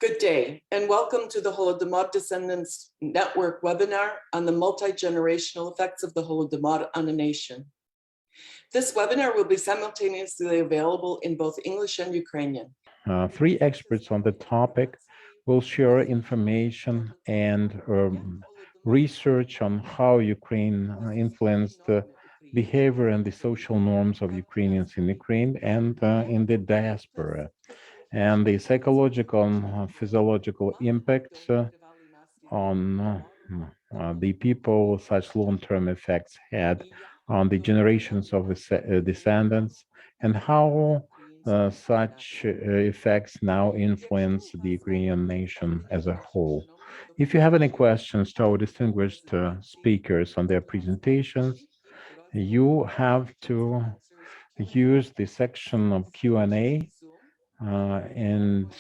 Good day, and welcome to the Holodomor Descendants Network webinar on the multi-generational effects of the Holodomor on a nation. This webinar will be simultaneously available in both English and Ukrainian. Three experts on the topic will share information and research on how Ukraine influenced the behavior and the social norms of Ukrainians in Ukraine and in the diaspora, and the psychological and physiological impacts on the people such long-term effects had on the generations of descendants, and how such effects now influence the Ukrainian nation as a whole. If you have any questions to our distinguished speakers on their presentations, you have to use the section of Q&A, and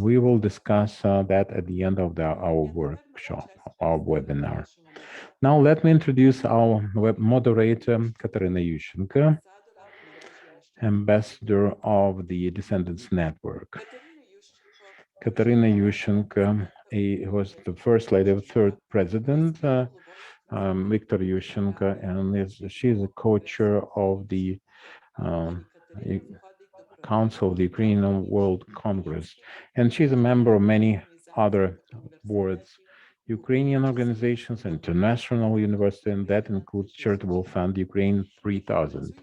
we will discuss that at the end of our workshop, our webinar. Now, let me introduce our web moderator, Katharina Yushenko, ambassador of the Descendants Network. Katharina Yushenko was the first lady of third president, Viktor Yushchenko, and she's a co-chair of the Council of the Ukrainian World Congress, and she's a member of many other boards, Ukrainian organizations, international university, and that includes charitable fund Ukraine 3000.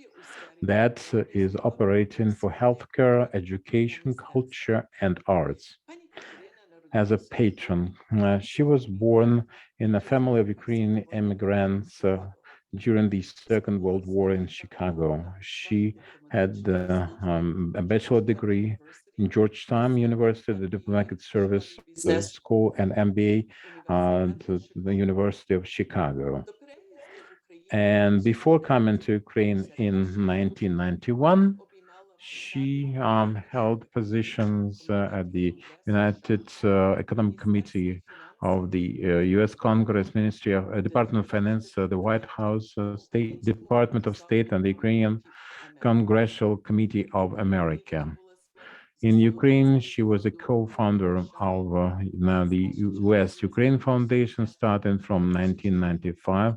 That is operating for healthcare, education, culture, and arts. As a patron, she was born in a family of Ukrainian immigrants during the Second World War in Chicago. She had a bachelor degree in Georgetown University, the Diplomatic Service School, and MBA at the University of Chicago. And before coming to Ukraine in 1991, she held positions at the United Economic Committee of the U.S. Congress, Ministry of Department of Finance, the White House, State Department of State, and the Ukrainian Congressional Committee of America. In Ukraine, she was a co-founder of the U.S.-Ukraine Foundation, starting from 1995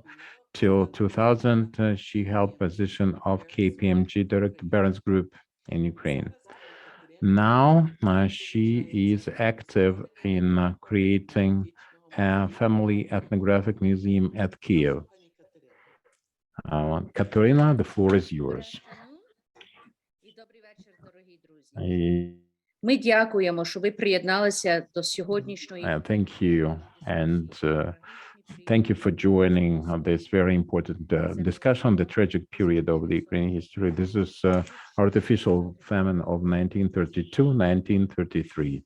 till 2000. She held position of KPMG Director Barron's Group in Ukraine. Now, she is active in creating a family ethnographic museum at Kiev. Katharina, the floor is yours. Ми дякуємо, що ви приєдналися до сьогоднішньої. Thank you, and thank you for joining this very important discussion on the tragic period of the Ukrainian history. This is artificial famine of 1932-1933.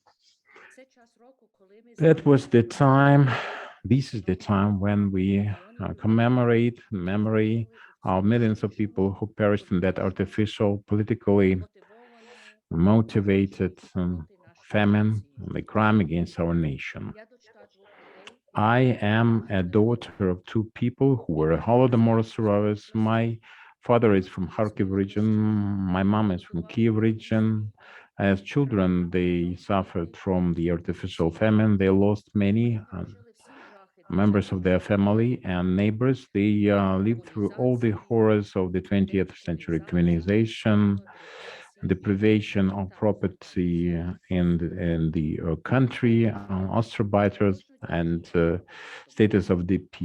That was the time, this is the time when we commemorate memory of millions of people who perished in that artificial, politically motivated famine, the crime against our nation. I am a daughter of two people who were Holodomor survivors. My father is from Kharkiv region. My mom is from Kiev region. As children, they suffered from the artificial famine. They lost many members of their family and neighbors. They lived through all the horrors of the 20th century communization, deprivation of property in the country, ostarbiters, and status of DP.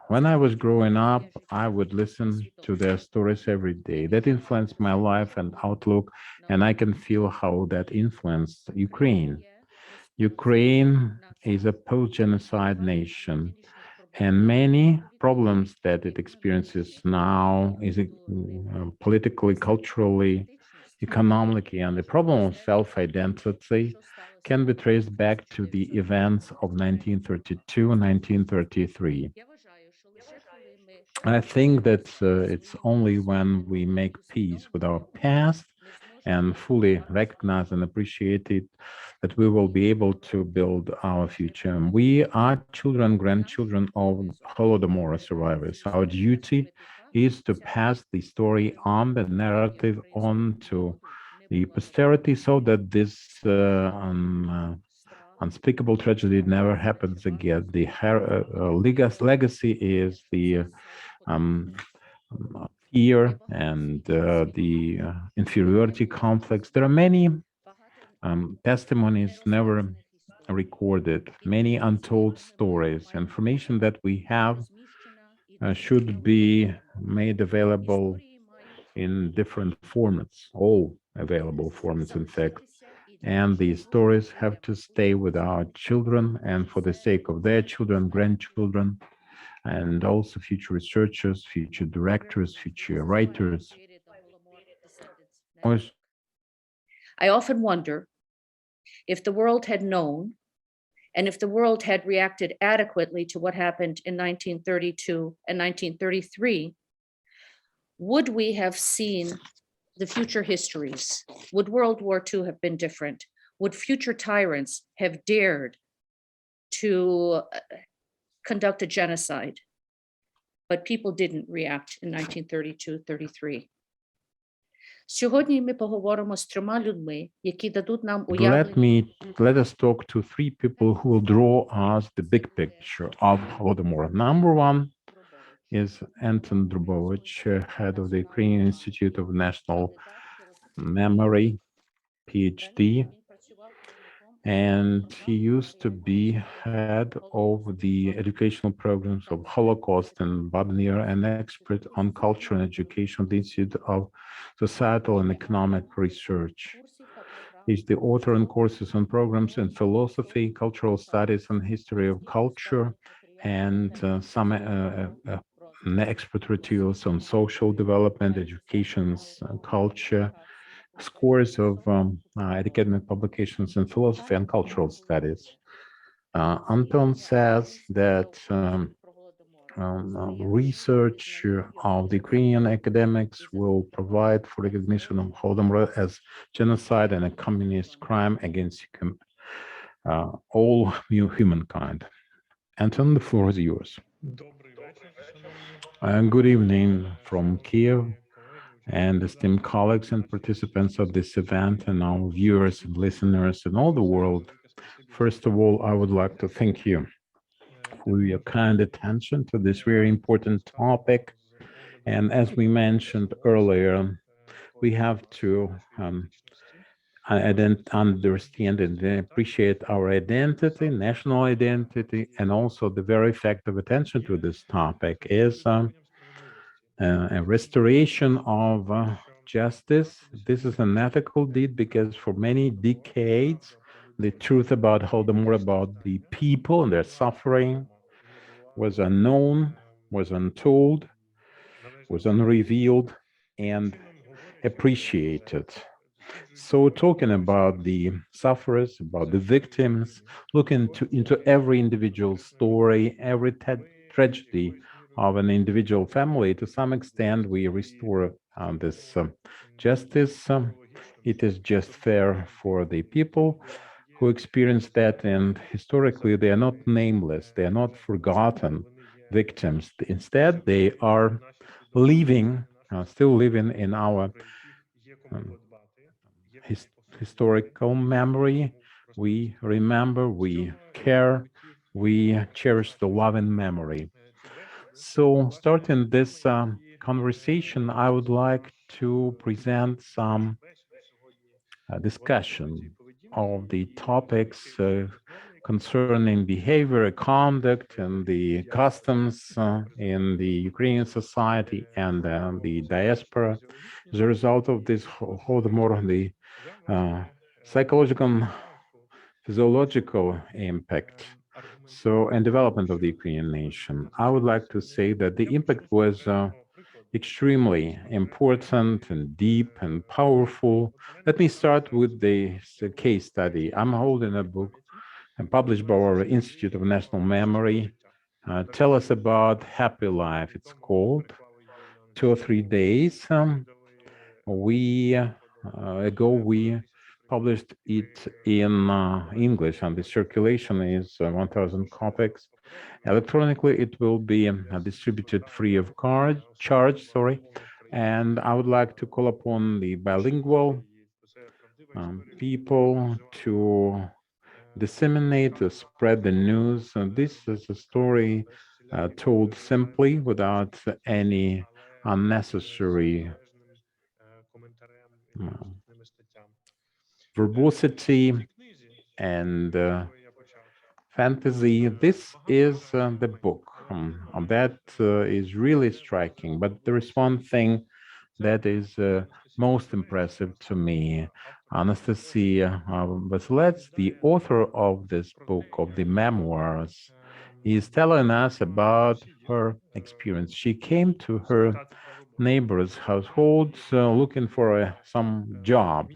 When I was growing up, I would listen to their stories every day. That influenced my life and outlook, and I can feel how that influenced Ukraine. Ukraine is a post-genocide nation, and many problems that it experiences now is politically, culturally, economically, and the problem of self-identity can be traced back to the events of 1932-1933. I think that it's only when we make peace with our past and fully recognize and appreciate it that we will be able to build our future. We are children, grandchildren of Holodomor survivors. Our duty is to pass the story on, the narrative on to the posterity, so that this unspeakable tragedy never happens again. The legacy is the um, fear and the inferiority complex. There are many testimonies never recorded, many untold stories, information that we have should be made available in different formats, all available formats, in fact. And these stories have to stay with our children and for the sake of their children, grandchildren, and also future researchers, future directors, future writers. I often wonder if the world had known and if the world had reacted adequately to what happened in 1932 and 1933, would we have seen the future histories? Would World War II have been different? Would future tyrants have dared to conduct a genocide? But people didn't react in 1932-33. Сьогодні ми поговоримо з трьома людьми, які дадуть нам уявлення. Let us talk to three people who will draw us the big picture of Holodomor. Number one is Anton Drubovich, head of the Ukrainian Institute of National Memory, PhD, and he used to be head of the educational programs of Holocaust and Bodnir, an expert on culture and education at the Institute of Societal and Economic Research. He's the author on courses and programs in philosophy, cultural studies, and history of culture, and some expert materials on social development, education, culture, scores of academic publications in philosophy and cultural studies. Anton says that research of the Ukrainian academics will provide for recognition of Holodomor as genocide and a communist crime against all humankind. Anton, the floor is yours. Good evening from Kiev and esteemed colleagues and participants of this event and our viewers and listeners in all the world. First of all, I would like to thank you for your kind attention to this very important topic. And as we mentioned earlier, we have to understand and appreciate our identity, national identity, and also the very fact of attention to this topic is a restoration of justice. This is an ethical deed because for many decades, the truth about Holodomor, about the people and their suffering, was unknown, was untold, was unrevealed, and appreciated. So talking about the sufferers, about the victims, looking into every individual story, every tragedy of an individual family, to some extent we restore this justice. It is just fair for the people who experience that, and historically they are not nameless, they are not forgotten victims. Instead, they are living, still living in our historical memory. We remember, we care, we cherish the love and memory. So starting this conversation, I would like to present some discussion of the topics concerning behavior, conduct, and the customs in the Ukrainian society and the diaspora. As a result of this Holodomor, the psychological, physiological impact, and development of the Ukrainian nation. I would like to say that the impact was extremely important and deep and powerful. Let me start with the case study. I'm holding a book published by our Institute of National Memory. Tell us about Happy Life, it's called. 2 or 3 days ago, we published it in English, and the circulation is 1,000 copies. Electronically, it will be distributed free of charge, and I would like to call upon the bilingual people to disseminate, spread the news. This is a story told simply without any unnecessary uh, verbosity and fantasy. This is the book that is really striking. But there is one thing that is most impressive to me. Anastasia Vasilets, the author of this book, of the memoirs, is telling us about her experience. She came to her neighbor's households looking for some job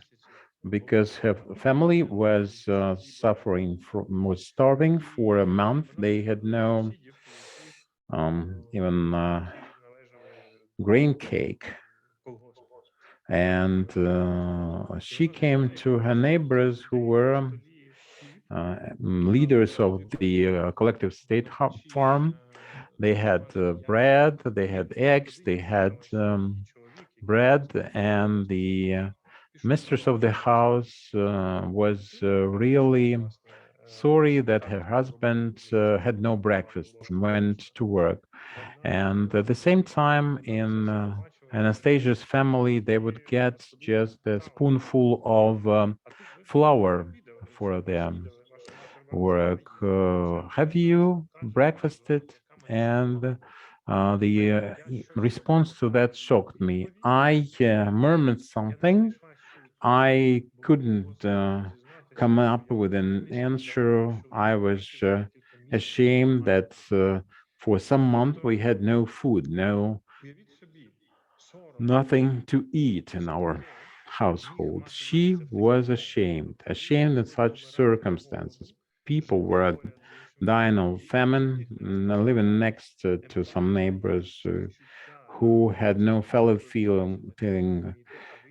because her family was suffering from, was starving for a month. They had no even grain cake. And she came to her neighbors who were leaders of the collective state farm. They had bread, they had eggs, they had bread, and the mistress of the house was really sorry that her husband had no breakfast and went to work. And at the same time, in Anastasia's family, they would get just a spoonful of flour for their work. Have you breakfasted? And the response to that shocked me. I murmured something. I couldn't come up with an answer. I was ashamed that for some month we had no food, nothing to eat in our household. She was ashamed in such circumstances. People were dying of famine, living next to some neighbors who had no fellow feeling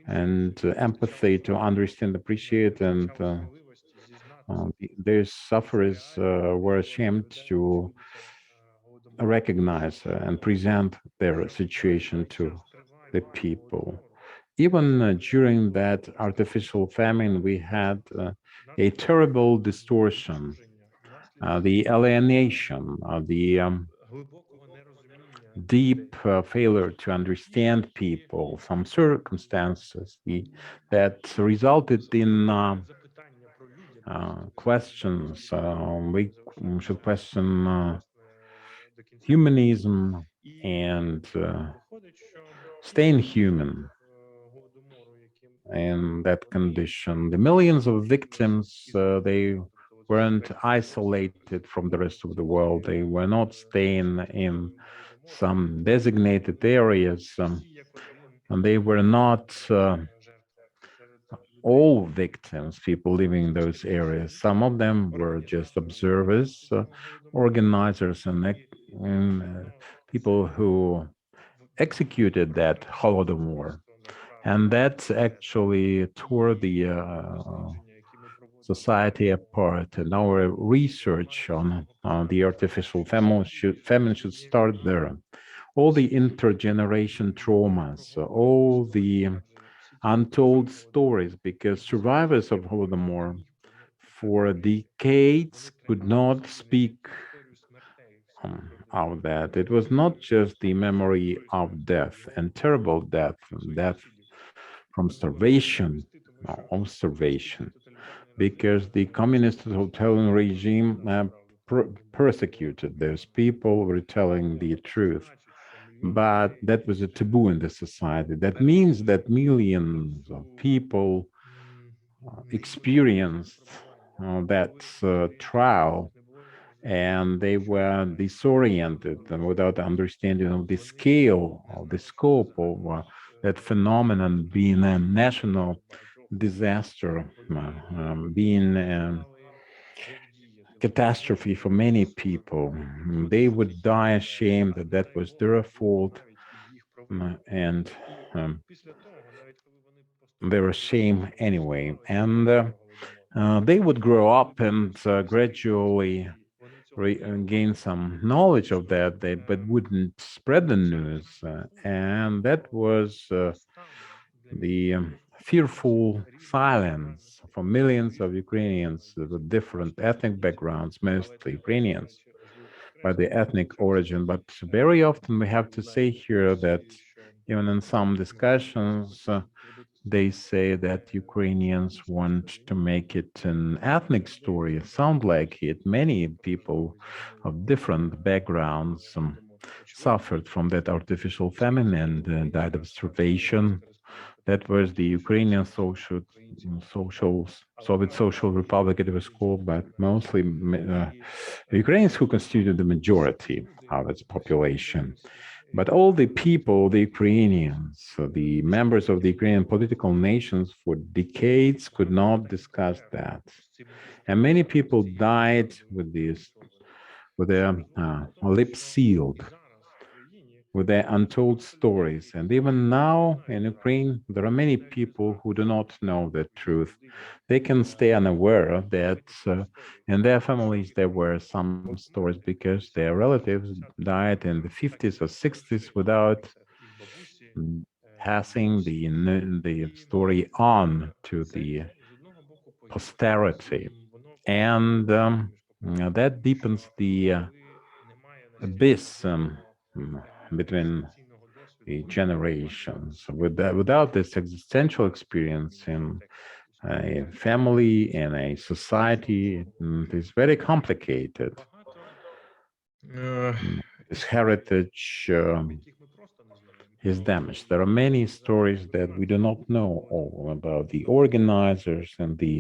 and empathy to understand, appreciate, and their sufferers were ashamed to recognize and present their situation to the people. Even during that artificial famine, we had a terrible distortion, the alienation, the deep failure to understand people, some circumstances that resulted in questions. We should question humanism and staying human in that condition. The millions of victims, they weren't isolated from the rest of the world. They were not staying in some designated areas, and they were not all victims, people living in those areas. Some of them were just observers, organizers, and people who executed that Holodomor. And that actually tore the society apart. And our research on the artificial famine should start there. All the intergeneration traumas, all the untold stories, because survivors of Holodomor for decades could not speak of that. It was not just the memory of death and terrible death, death from starvation, of starvation, because the communist totalitarian regime persecuted those people retelling the truth. But that was a taboo in the society. That means that millions of people experienced that trial, and they were disoriented and without understanding of the scale, of the scope of that phenomenon being a national disaster, being a catastrophe for many people. They would die ashamed that that was their fault, and they were ashamed anyway. And they would grow up and gradually gain some knowledge of that, but wouldn't spread the news. And that was the fearful silence for millions of Ukrainians with different ethnic backgrounds, mostly Ukrainians by the ethnic origin. But very often we have to say here that even in some discussions, they say that Ukrainians want to make it an ethnic story, sound like it. Many people of different backgrounds suffered from that artificial famine and died of starvation. That was the Ukrainian Soviet Social Republic, it was called, but mostly Ukrainians who constituted the majority of its population. But all the people, the Ukrainians, the members of the Ukrainian political nations for decades could not discuss that. And many people died with their lips sealed, with their untold stories. And even now in Ukraine, there are many people who do not know the truth. They can stay unaware that in their families there were some stories because their relatives died in the 50s or 60s without passing the story on to the posterity. And that deepens the abyss between the generations. Without this existential experience in a family and a society, it is very complicated. This heritage is damaged. There are many stories that we do not know all about the organizers and the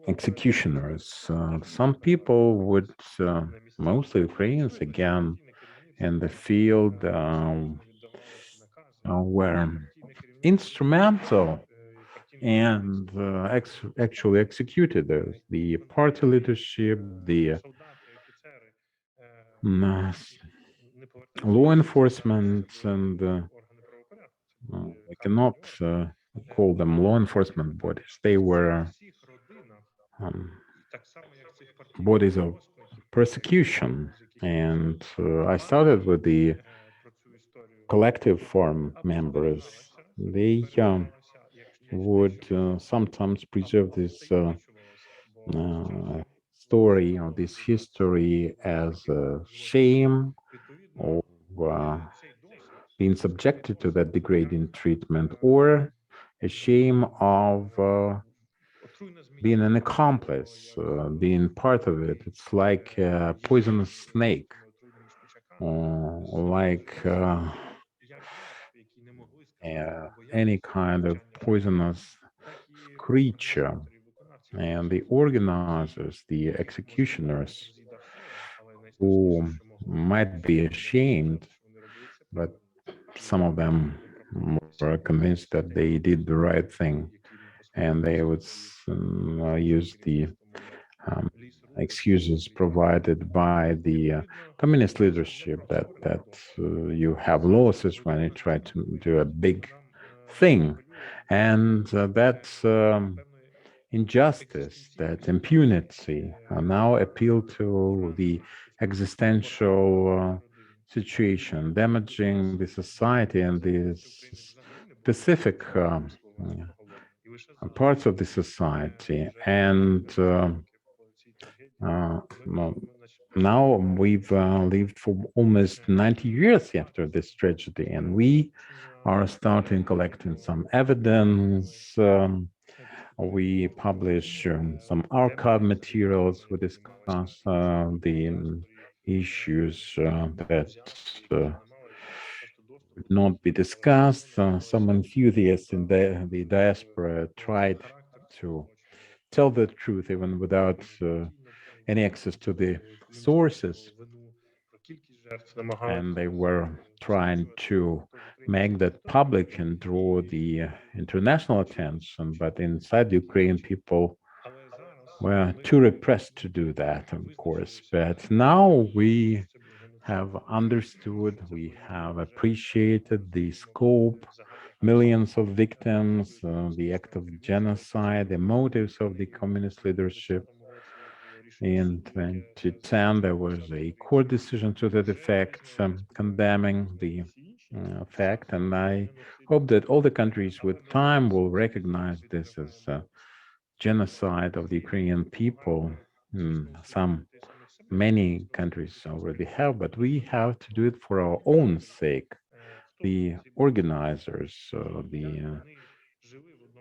executioners. Some people would, mostly Ukrainians again, in the field were instrumental and actually executed those. The party leadership, the law enforcement, and we cannot call them law enforcement bodies. They were bodies of persecution. And I started with the collective form members. They would sometimes preserve this story or this history as a shame of being subjected to that degrading treatment, or a shame of being an accomplice, being part of it. It's like a poisonous snake, like any kind of poisonous creature. And the organizers, the executioners, who might be ashamed, but some of them were convinced that they did the right thing, and they would use the excuses provided by the communist leadership that you have losses when you try to do a big thing, and that injustice, that impunity now appeal to the existential situation, damaging the society and the specific parts of the society. And now we've lived for almost 90 years after this tragedy, and we are starting collecting some evidence. We publish some archive materials. We discuss the issues that would not be discussed. Some enthusiasts in the diaspora tried to tell the truth even without any access to the sources. And they were trying to make that public and draw the international attention. But inside Ukraine, people were too repressed to do that, of course. But now we have understood, we have appreciated the scope, millions of victims, the act of genocide, the motives of the communist leadership. In 2010, there was a court decision to that effect, condemning the fact, and I hope that all the countries with time will recognize this as a genocide of the Ukrainian people. Many countries already have, but we have to do it for our own sake. The organizers, the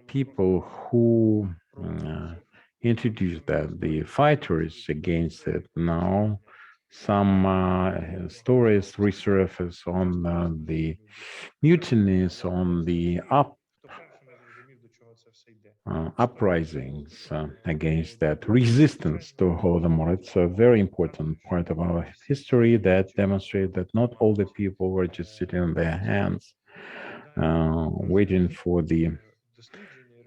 people who introduced that, the fighters against it now. Some stories resurface on the mutinies, on the uprisings against that resistance to Holodomor. It's a very important part of our history that demonstrates that not all the people were just sitting on their hands, waiting for the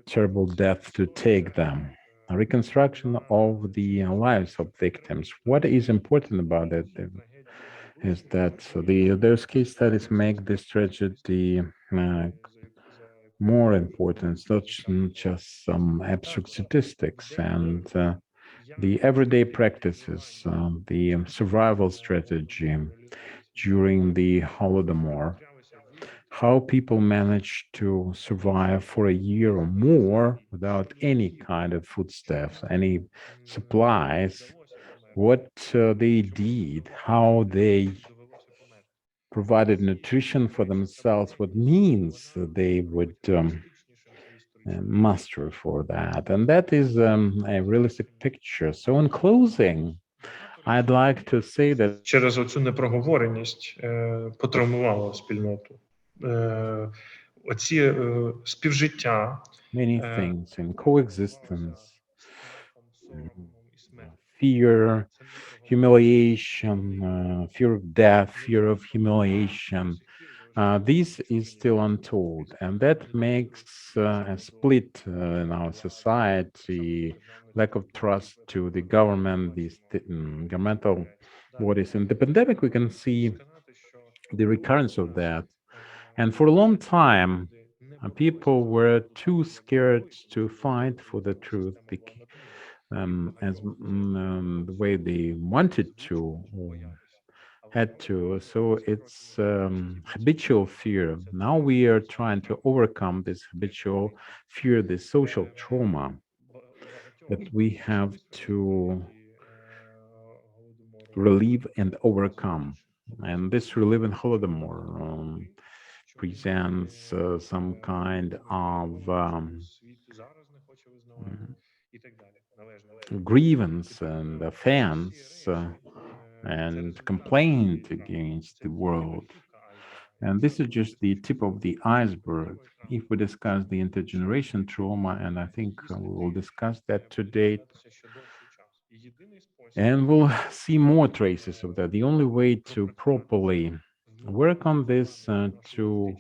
terrible death to take them. A reconstruction of the lives of victims. What is important about it is that those case studies make this tragedy more important. It's not just some abstract statistics and the everyday practices, the survival strategy during the Holodomor, how people managed to survive for a year or more without any kind of foodstuffs, any supplies, what they did, how they provided nutrition for themselves, what means they would muster for that. And that is a realistic picture. So in closing, I'd like to say that через оцю непроговореність потравмувало спільноту. Оці співжиття many things in coexistence, fear, humiliation, fear of death, fear of humiliation. This is still untold, and that makes a split in our society, lack of trust to the government, these governmental bodies. In the pandemic, we can see the recurrence of that. And for a long time, people were too scared to fight for the truth the way they wanted to or had to. So it's habitual fear. Now we are trying to overcome this habitual fear, this social trauma that we have to relieve and overcome. And this relief in Holodomor presents some kind of grievance and offense and complaint against the world. And this is just the tip of the iceberg. If we discuss the intergeneration trauma, and I think we will discuss that today, and we'll see more traces of that. The only way to properly work on this, to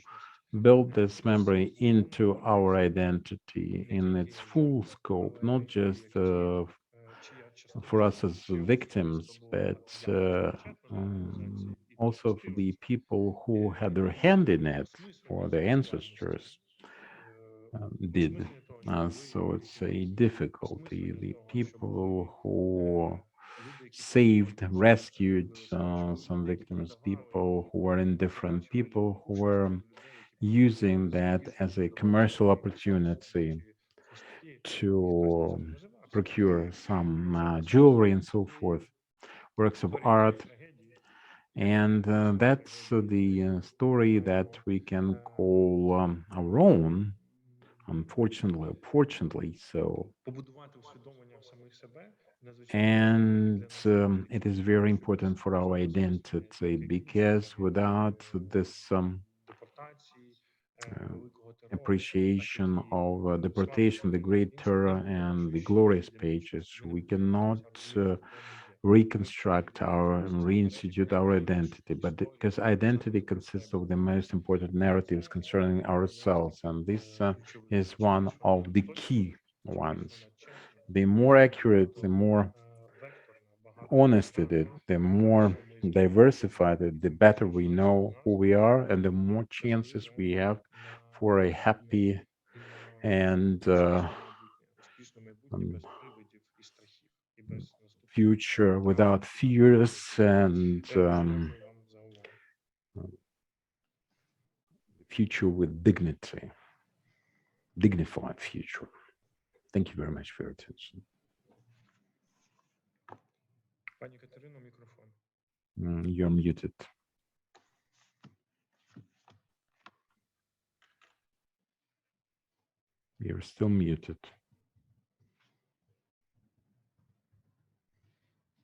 build this memory into our identity in its full scope, not just for us as victims, but also for the people who had their hand in it, or their ancestors did. So it's a difficulty. The people who saved, rescued some victims, people who were indifferent, people who were using that as a commercial opportunity to procure some jewelry and so forth, works of art. And that's the story that we can call our own, unfortunately, fortunately so. And it is very important for our identity, because without this appreciation of deportation, the great terror, and the glorious pages, we cannot reconstruct our and reinstitute our identity. But because identity consists of the most important narratives concerning ourselves, and this is one of the key ones. The more accurate, the more honest it is, the more diversified it, the better we know who we are, and the more chances we have for a happy and future without fears and future with dignity, dignified future. Thank you very much for your attention. Пані Катерино, мікрофон. You're muted. You're still muted.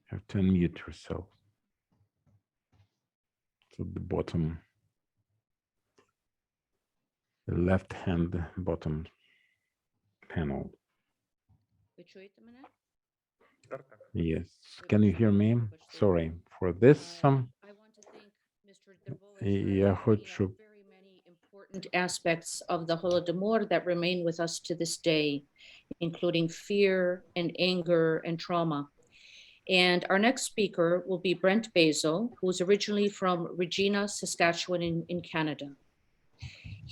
You have to unmute yourself. So the bottom, the left hand bottom panel. Ви чуєте мене? Так, так. Yes. Can you hear me? Sorry for this. I want to thank Mr. Derbolis Я for хочу very many important aspects of the Holodomor that remain with us to this day, including fear and anger and trauma. And our next speaker will be Brent Basil, who's originally from Regina, Saskatchewan in Canada.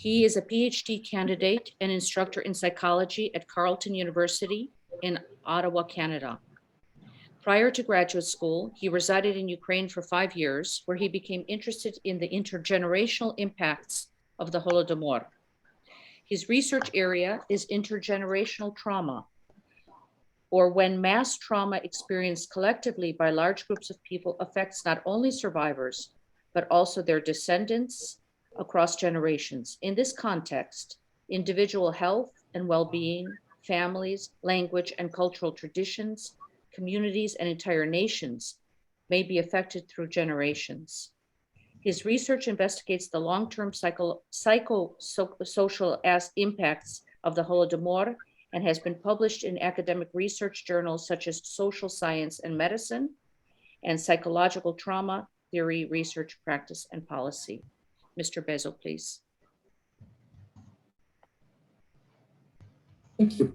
He is a PhD candidate and instructor in psychology at Carleton University in Ottawa, Canada. Prior to graduate school, he resided in Ukraine for 5 years, where he became interested in the intergenerational impacts of the Holodomor. His research area is intergenerational trauma, or when mass trauma experienced collectively by large groups of people affects not only survivors, but also their descendants across generations. In this context, individual health and well-being, families, language, and cultural traditions, communities, and entire nations may be affected through generations. His research investigates the long-term psychosocial impacts of the Holodomor and has been published in academic research journals such as Social Science and Medicine and Psychological Trauma Theory, Research, Practice, and Policy. Mr. Basil, please. Thank you,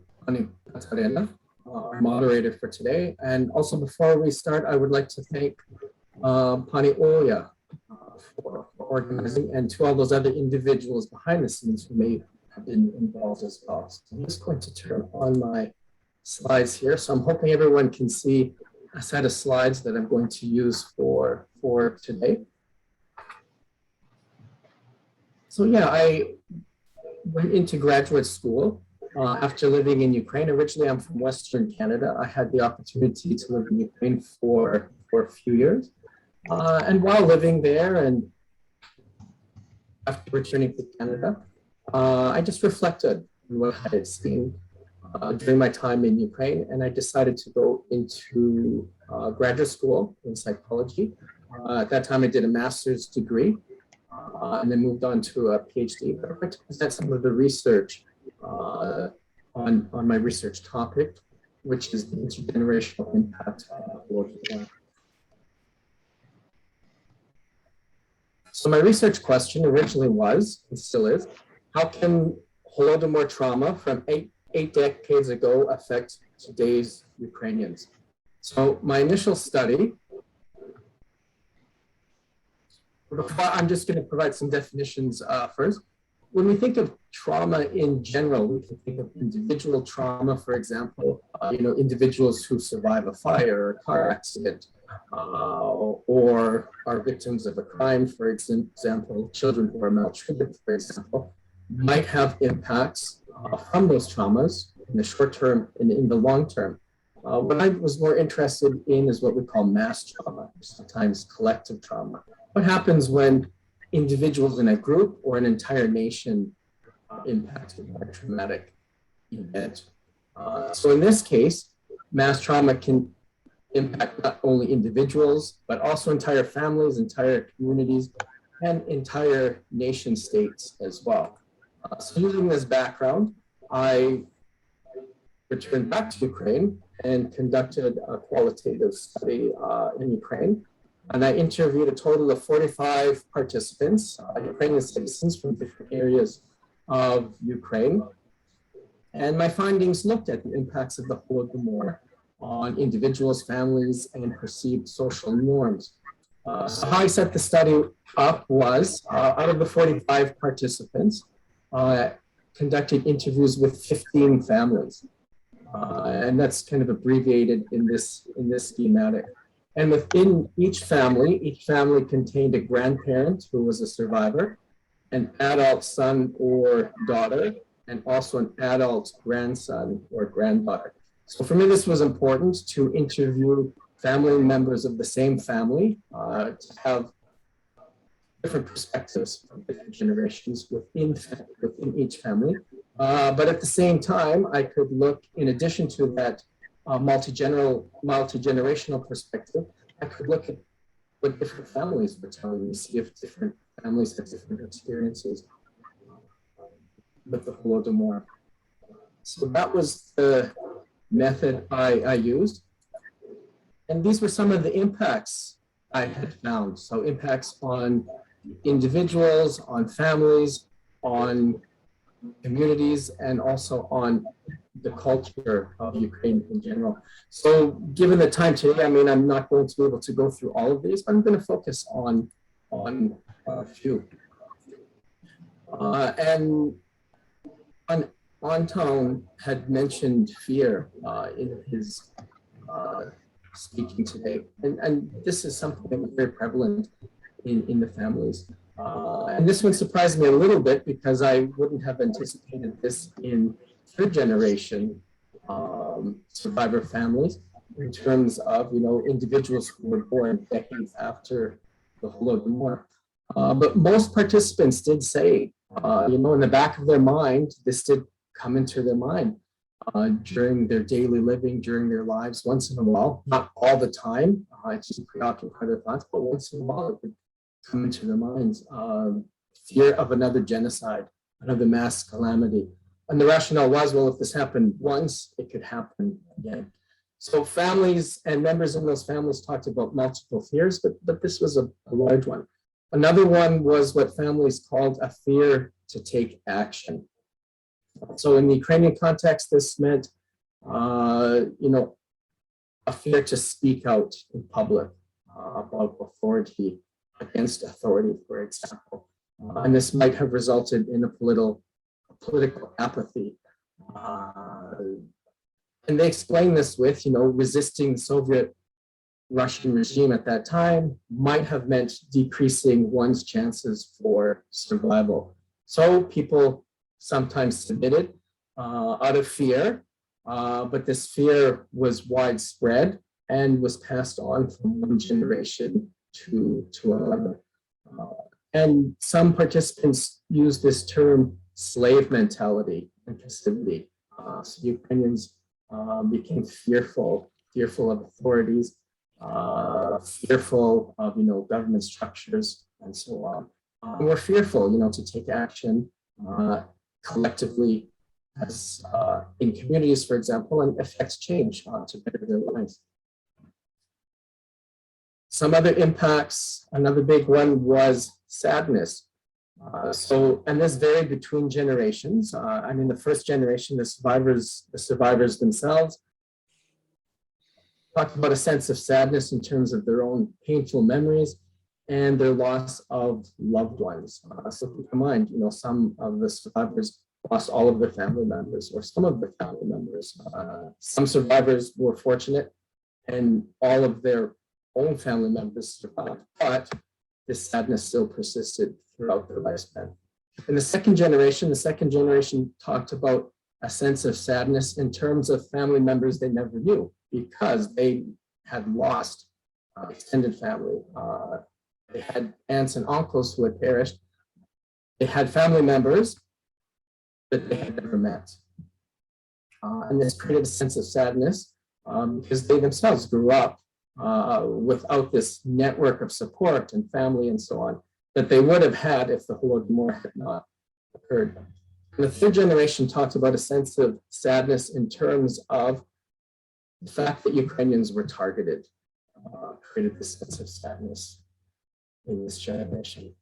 Katharina, our moderator for today. And also before we start, I would like to thank Pani Oya for organizing, and to all those other individuals behind the scenes who may have been involved as well. So I'm just going to turn on my slides here. So I'm hoping everyone can see a set of slides that I'm going to use for today. So yeah, I went into graduate school after living in Ukraine. Originally, I'm from Western Canada. I had the opportunity to live in Ukraine for a few years. And while living there and after returning to Canada, I just reflected on what I had seen during my time in Ukraine, and I decided to go into graduate school in psychology. At that time, I did a master's degree and then moved on to a PhD. But I'm going to present some of the research on my research topic, which is the intergenerational impact of Holodomor. So my research question originally was, and still is, how can Holodomor trauma from eight decades ago affect today's Ukrainians? So my initial study, I'm just going to provide some definitions first. When we think of trauma in general, we can think of individual trauma, for example, individuals who survive a fire or a car accident, or are victims of a crime, for example, children who are maltreated, for example, might have impacts from those traumas in the short term and in the long term. What I was more interested in is what we call mass trauma, sometimes collective trauma. What happens when individuals in a group or an entire nation impacted by a traumatic event? So in this case, mass trauma can impact not only individuals, but also entire families, entire communities, and entire nation states as well. So using this background, I returned back to Ukraine and conducted a qualitative study in Ukraine. And I interviewed a total of 45 participants, Ukrainian citizens from different areas of Ukraine. And my findings looked at the impacts of the Holodomor on individuals, families, and perceived social norms. So how I set the study up was, out of the 45 participants, conducted interviews with 15 families. And that's kind of abbreviated in this schematic. And within each family contained a grandparent who was a survivor, an adult son or daughter, and also an adult grandson or granddaughter. So for me, this was important to interview family members of the same family, to have different perspectives from different generations within each family. But at the same time, I could look, in addition to that multi-generational perspective, I could look at what different families were telling me, see if different families had different experiences with the Holodomor. So that was the method I used. And these were some of the impacts I had found. So impacts on individuals, on families, on communities, and also on the culture of Ukraine in general. So given the time today, I mean, I'm not going to be able to go through all of these, but I'm going to focus on a few. And Anton had mentioned fear in his speaking today. And this is something that was very prevalent in the families. And this one surprised me a little bit because I wouldn't have anticipated this in third generation survivor families in terms of, you know, individuals who were born decades after the Holodomor. But most participants did say, you know, in the back of their mind, this did come into their mind during their daily living, during their lives, once in a while, not all the time, it just preoccupy their thoughts, but once in a while it would come into their minds. Fear of another genocide, another mass calamity. And the rationale was, well, if this happened once, it could happen again. So families and members in those families talked about multiple fears, but this was a large one. Another one was what families called a fear to take action. So in the Ukrainian context, this meant, you know, a fear to speak out in public about authority, against authority, for example. And this might have resulted in a political apathy. And they explain this with, you know, resisting the Soviet Russian regime at that time might have meant decreasing one's chances for survival. So people sometimes submitted out of fear, but this fear was widespread and was passed on from one generation to another. And some participants use this term slave mentality and passivity. So Ukrainians became fearful of authorities, fearful of, you know, government structures and so on. And we're fearful, you know, to take action collectively as in communities, for example, and affect change to better their lives. Some other impacts, another big one was sadness. And this varied between generations. I mean, the first generation, the survivors themselves talked about a sense of sadness in terms of their own painful memories and their loss of loved ones. So keep in mind, you know, some of the survivors lost all of their family members or some of their family members. Some survivors were fortunate and all of their own family members survived, but this sadness still persisted throughout their lifespan. In the second generation talked about a sense of sadness in terms of family members they never knew because they had lost extended family. They had aunts and uncles who had perished. They had family members that they had never met. And this created a sense of sadness because they themselves grew up without this network of support and family and so on that they would have had if the Holodomor had not occurred. And the third generation talked about a sense of sadness in terms of the fact that Ukrainians were targeted, created this sense of sadness in this generation.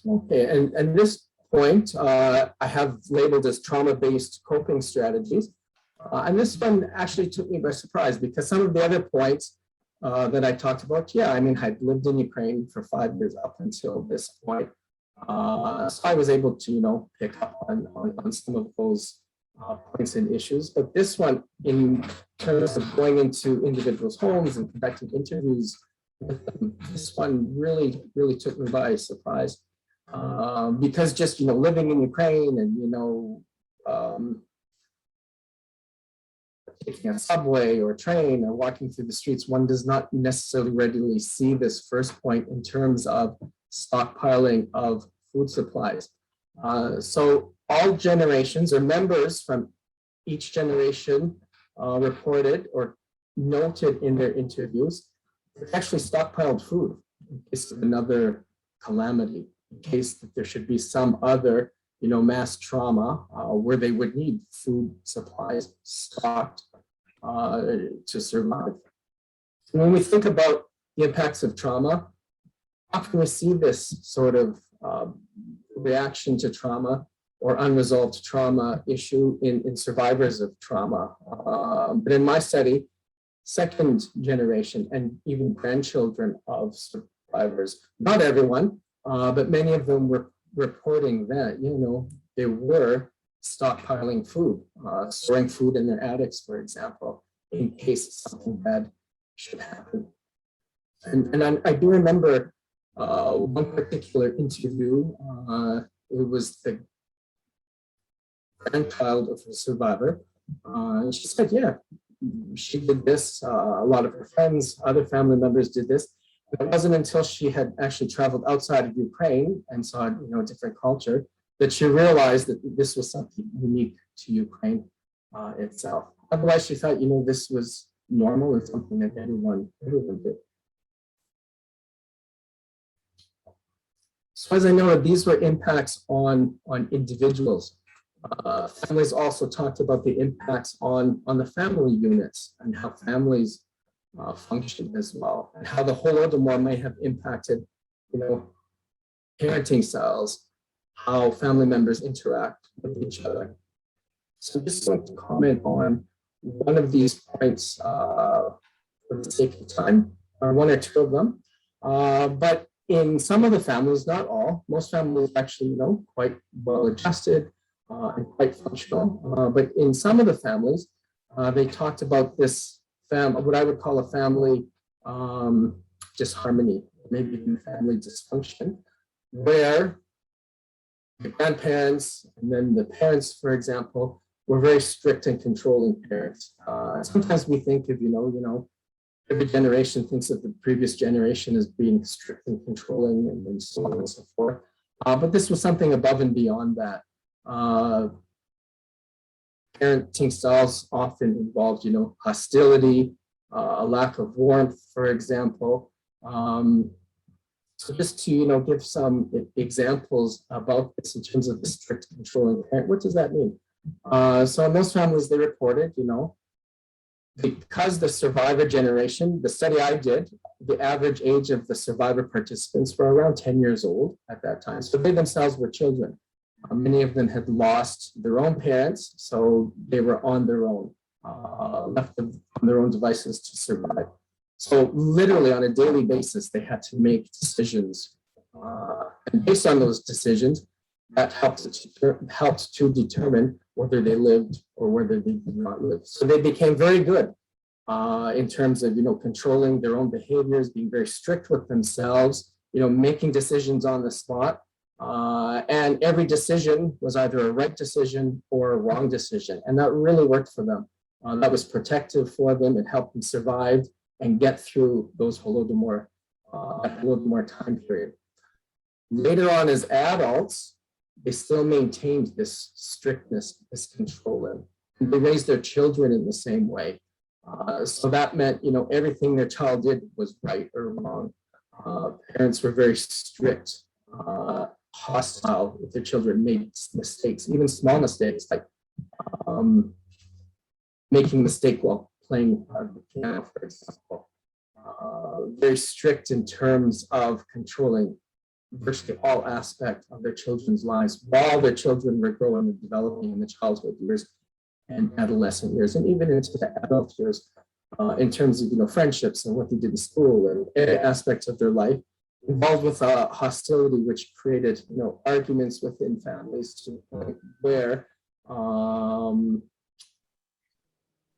Okay, and this point I have labeled as trauma-based coping strategies. And this one actually took me by surprise because some of the other points that I talked about, yeah, I mean, I'd lived in Ukraine for 5 years up until this point. So I was able to, you know, pick up on some of those points and issues. But this one, in terms of going into individuals' homes and conducting interviews This one really took me by surprise, because just, living in Ukraine and, taking a subway or a train or walking through the streets, one does not necessarily regularly see this first point in terms of stockpiling of food supplies. So all generations or members from each generation reported or noted in their interviews, actually stockpiled food in case of another calamity, in case that there should be some other, mass trauma where they would need food supplies stocked to survive. And when we think about the impacts of trauma, often we see this sort of reaction to trauma or unresolved trauma issue in survivors of trauma. But in my study, second generation and even grandchildren of survivors, not everyone, but many of them were reporting that, they were stockpiling food, storing food in their attics, for example, in case something bad should happen. And I do remember one particular interview. It was the grandchild of a survivor. And she said, yeah, she did this. A lot of her friends, other family members did this. It wasn't until she had actually traveled outside of Ukraine and saw, a different culture, that she realized that this was something unique to Ukraine itself. Otherwise, she thought, this was normal and something that everyone did. So as I noted, these were impacts on individuals. Families also talked about the impacts on the family units and how families function as well, and how the Holodomor may have impacted, parenting styles, how family members interact with each other. So I'm just going to comment on one of these points for the sake of time, or one or two of them. But in some of the families, not all, most families actually, quite well adjusted and quite functional. But in some of the families, they talked about this what I would call a family disharmony, maybe even family dysfunction, where the grandparents and then the parents, for example, were very strict and controlling parents. Sometimes we think of, every generation thinks of the previous generation as being strict and controlling and so on and so forth. But this was something above and beyond that. Parenting styles often involved, hostility, a lack of warmth, for example. So just to, give some examples about this in terms of the strict controlling parent, what does that mean? So in those families, they reported, because the survivor generation, the study I did, the average age of the survivor participants were around 10 years old at that time. So they themselves were children. Many of them had lost their own parents, so they were on their own, left on their own devices to survive. So literally on a daily basis, they had to make decisions. And based on those decisions, that helped to determine whether they lived or whether they did not live. So they became very good in terms of, controlling their own behaviors, being very strict with themselves, making decisions on the spot. And every decision was either a right decision or a wrong decision. And that really worked for them. That was protective for them. It helped them survive and get through those Holodomor time period. Later on as adults, they still maintained this strictness, this control. And they raised their children in the same way. So that meant, everything their child did was right or wrong. Parents were very strict, hostile if their children made mistakes, even small mistakes, like making a mistake while playing the piano, for example. Very strict in terms of controlling virtually all aspects of their children's lives while their children were growing and developing in the childhood years and adolescent years, and even into the adult years, in terms of friendships and what they did in school and every aspect of their life, involved with hostility, which created arguments within families to the point where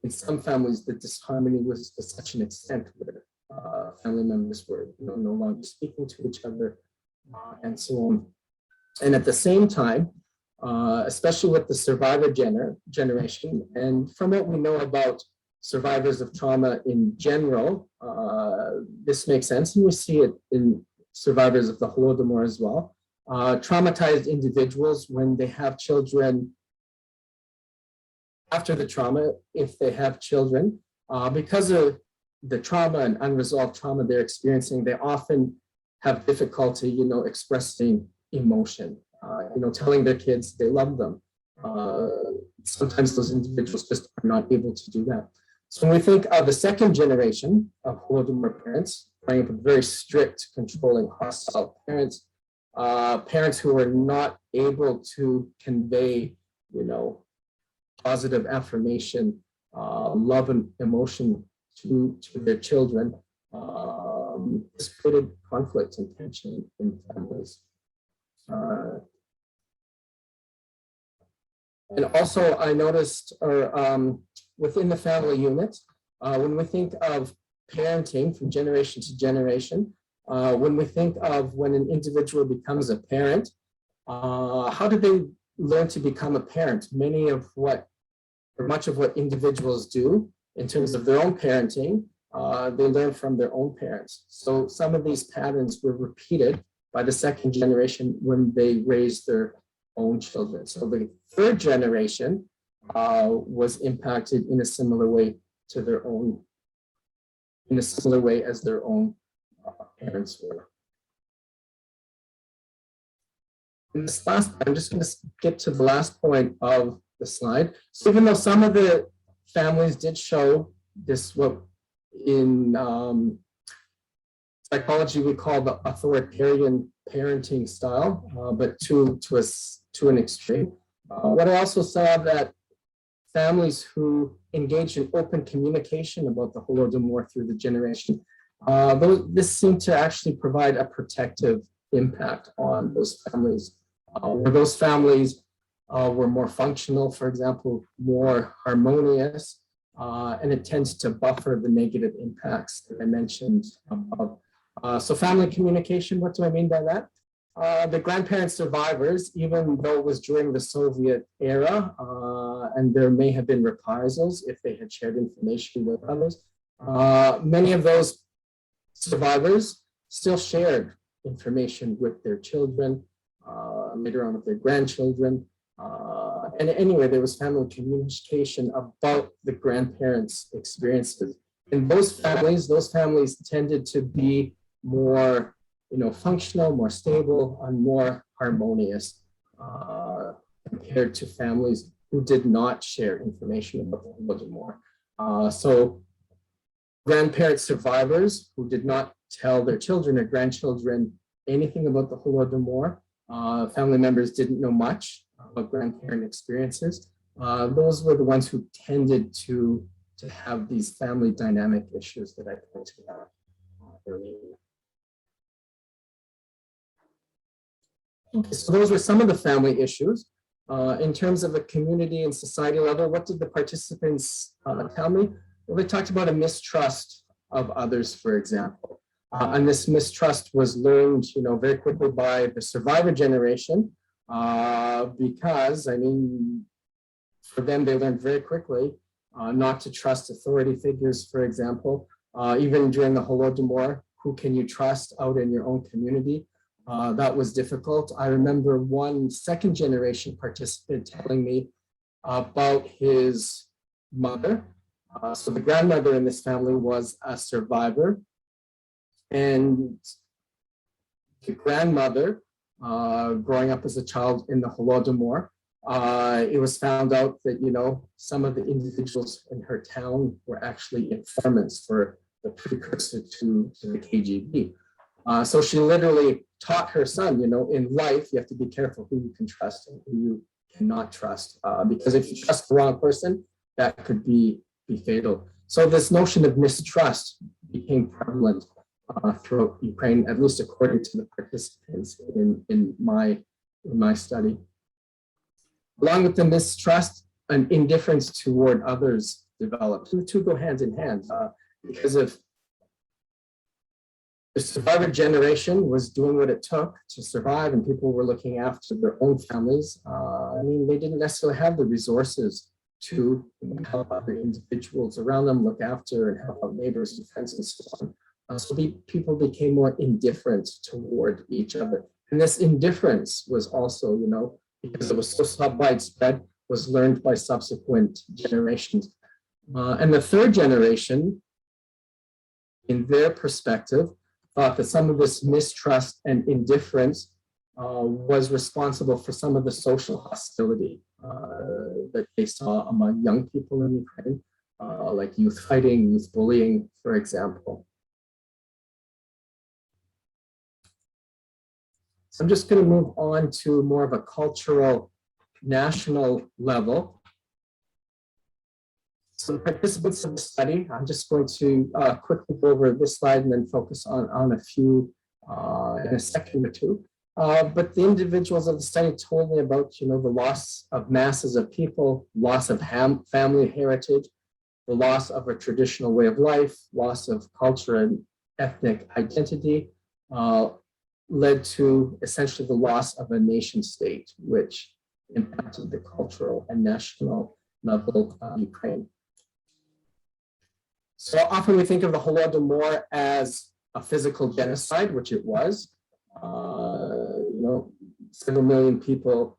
in some families the disharmony was to such an extent where family members were no longer speaking to each other, and so on. And at the same time, especially with the survivor generation, and from what we know about survivors of trauma in general, this makes sense, and we see it in survivors of the Holodomor as well. Traumatized individuals, when they have children after the trauma, if they have children, because of the trauma and unresolved trauma they're experiencing, they often have difficulty, expressing emotion, telling their kids they love them. Sometimes those individuals just are not able to do that. So when we think of the second generation of Holodomor parents, growing up with very strict, controlling, hostile parents, parents who were not able to convey, positive affirmation, love and emotion to their children, this created conflict and tension in families. And also I noticed, within the family unit, when we think of parenting from generation to generation, when we think of when an individual becomes a parent, how do they learn to become a parent? Much of what individuals do in terms of their own parenting, they learn from their own parents. So some of these patterns were repeated by the second generation when they raised their own children. So the third generation was impacted in a similar way to their own, in a similar way as their own parents were. In this last, I'm just going to skip to the last point of the slide. So even though some of the families did show this, what in psychology we call the authoritarian parenting style, but to an extreme. What I also saw that families who engaged in open communication about the Holodomor through the generation, this seemed to actually provide a protective impact on those families. Where those families were more functional, for example, more harmonious, and it tends to buffer the negative impacts that I mentioned above. So family communication, what do I mean by that? The grandparent survivors, even though it was during the Soviet era, and there may have been reprisals if they had shared information with others, many of those survivors still shared information with their children, later on with their grandchildren. And anyway, there was family communication about the grandparents' experiences. In those families tended to be more, functional, more stable, and more harmonious compared to families who did not share information about the Holodomor. So grandparent survivors who did not tell their children or grandchildren anything about the Holodomor, family members didn't know much about grandparent experiences. Those were the ones who tended to have these family dynamic issues that I pointed out earlier. Okay, so those were some of the family issues. In terms of a community and society level, what did the participants tell me? Well, they talked about a mistrust of others, for example. And this mistrust was learned, very quickly by the survivor generation, because, for them, they learned very quickly not to trust authority figures, for example. Even during the Holodomor, who can you trust out in your own community? That was difficult. I remember one second generation participant telling me about his mother. So the grandmother in this family was a survivor. And the grandmother, growing up as a child in the Holodomor, it was found out that, some of the individuals in her town were actually informants for the precursor to the KGB. So she literally taught her son, in life, you have to be careful who you can trust and who you cannot trust, because if you trust the wrong person, that could be fatal. So this notion of mistrust became prevalent throughout Ukraine, at least according to the participants in my study. Along with the mistrust, an indifference toward others developed. The two go hand in hand because of The survivor generation was doing what it took to survive, and people were looking after their own families. I mean, they didn't necessarily have the resources to help other individuals around them, look after and help out neighbors and friends and so on. So people became more indifferent toward each other. And this indifference was also, because it was so widespread, was learned by subsequent generations. And the third generation, in their perspective, thought that some of this mistrust and indifference was responsible for some of the social hostility that they saw among young people in Ukraine, like youth fighting, youth bullying, for example. So I'm just going to move on to more of a cultural, national level. So the participants of the study, I'm just going to quickly go over this slide and then focus on a few in a second or two. But the individuals of the study told me about, the loss of masses of people, loss of family heritage, the loss of a traditional way of life, loss of culture and ethnic identity, led to essentially the loss of a nation state, which impacted the cultural and national level of Ukraine. So often we think of the Holodomor as a physical genocide, which it was. Several million people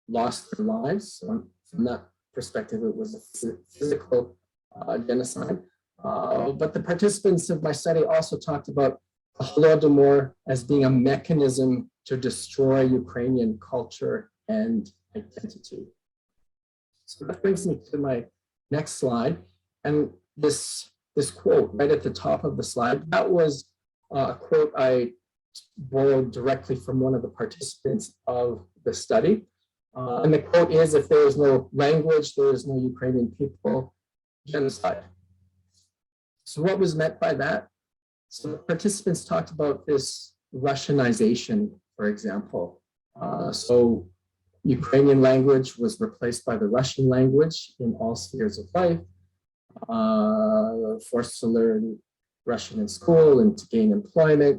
lost their lives. So from that perspective, it was a physical genocide. But the participants of my study also talked about the Holodomor as being a mechanism to destroy Ukrainian culture and identity. So that brings me to my next slide. And this quote right at the top of the slide, that was a quote I borrowed directly from one of the participants of the study. And the quote is, "If there is no language, there is no Ukrainian people, genocide." So what was meant by that? So the participants talked about this Russianization, for example. So Ukrainian language was replaced by the Russian language in all spheres of life. Forced to learn Russian in school and to gain employment,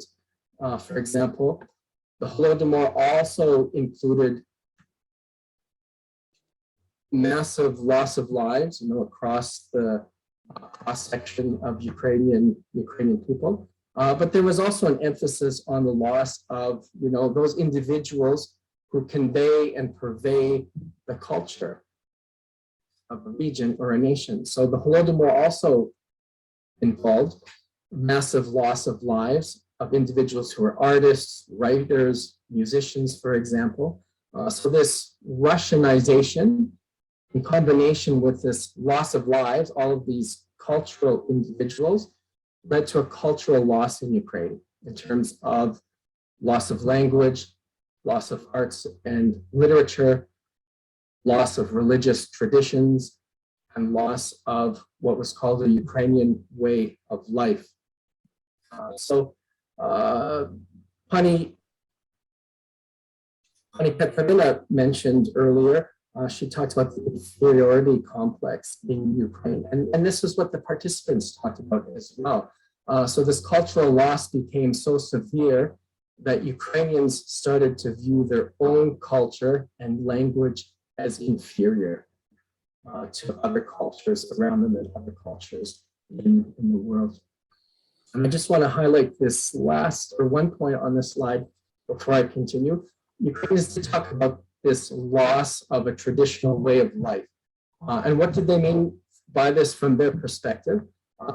for example. The Holodomor also included massive loss of lives, across the cross-section of Ukrainian people. But there was also an emphasis on the loss of, those individuals who convey and purvey the culture of a region or a nation. So the Holodomor also involved massive loss of lives of individuals who are artists, writers, musicians, for example. So this Russianization, in combination with this loss of lives, all of these cultural individuals, led to a cultural loss in Ukraine in terms of loss of language, loss of arts and literature, loss of religious traditions, and loss of what was called a Ukrainian way of life. Pani Katharina mentioned earlier, she talked about the inferiority complex in Ukraine. And this is what the participants talked about as well. So this cultural loss became so severe that Ukrainians started to view their own culture and language as inferior to other cultures around them and other cultures in the world. And I just want to highlight this one point on this slide before I continue. Ukrainians did talk about this loss of a traditional way of life. And what did they mean by this from their perspective?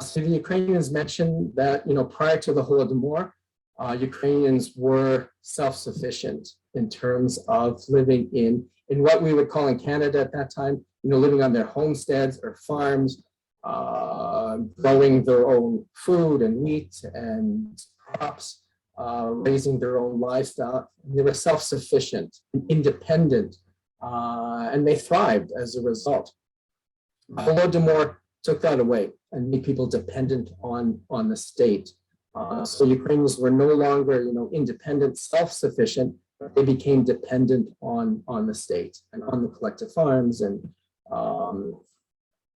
So the Ukrainians mentioned that, prior to the Holodomor, Ukrainians were self-sufficient in terms of living in what we would call in Canada at that time, living on their homesteads or farms, growing their own food and wheat and crops, raising their own livestock. They were self-sufficient, independent, and they thrived as a result. Holodomor took that away and made people dependent on the state. So Ukrainians were no longer, independent, self-sufficient, but they became dependent on the state and on the collective farms and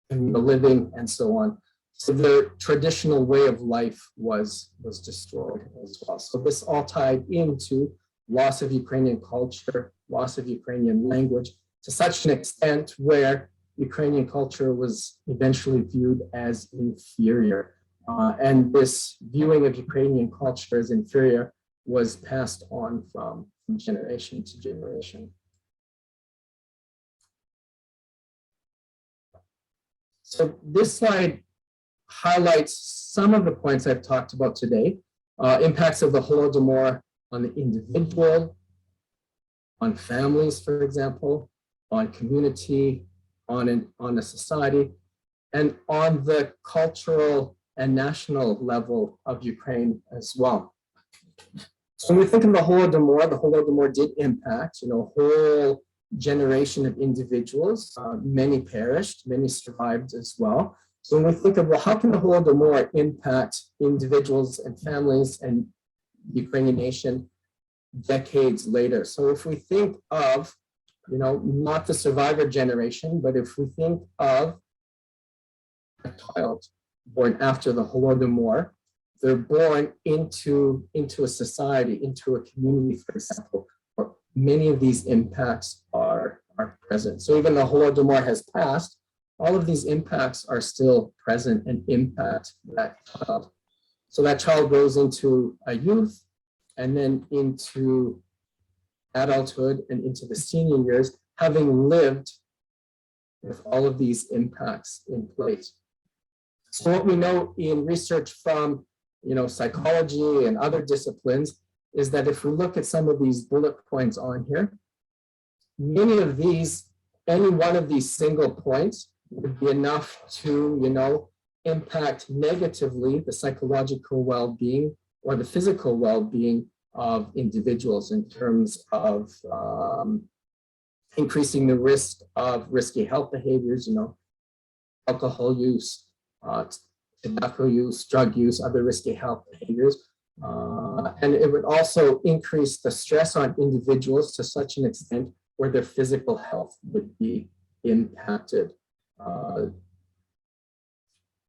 the living and so on. So the traditional way of life was destroyed as well. So this all tied into loss of Ukrainian culture, loss of Ukrainian language, to such an extent where Ukrainian culture was eventually viewed as inferior. And this viewing of Ukrainian culture as inferior was passed on from generation to generation. So this slide highlights some of the points I've talked about today. Impacts of the Holodomor on the individual, on families, for example, on community, on a society, and on the cultural and national level of Ukraine as well. So when we think of the Holodomor did impact, a whole generation of individuals. Many perished, many survived as well. So when we think of, well, how can the Holodomor impact individuals and families and the Ukrainian nation decades later? So if we think of, not the survivor generation, but if we think of a child born after the Holodomor, they're born into a society, into a community, for example, where many of these impacts are present. So even though Holodomor has passed, all of these impacts are still present and impact that child. So that child grows into a youth and then into adulthood and into the senior years, having lived with all of these impacts in place. So what we know in research from psychology and other disciplines is that if we look at some of these bullet points on here, many of these, any one of these single points would be enough to, impact negatively the psychological well-being or the physical well-being of individuals in terms of increasing the risk of risky health behaviors, alcohol use, tobacco use, drug use, other risky health behaviors. And it would also increase the stress on individuals to such an extent where their physical health would be impacted.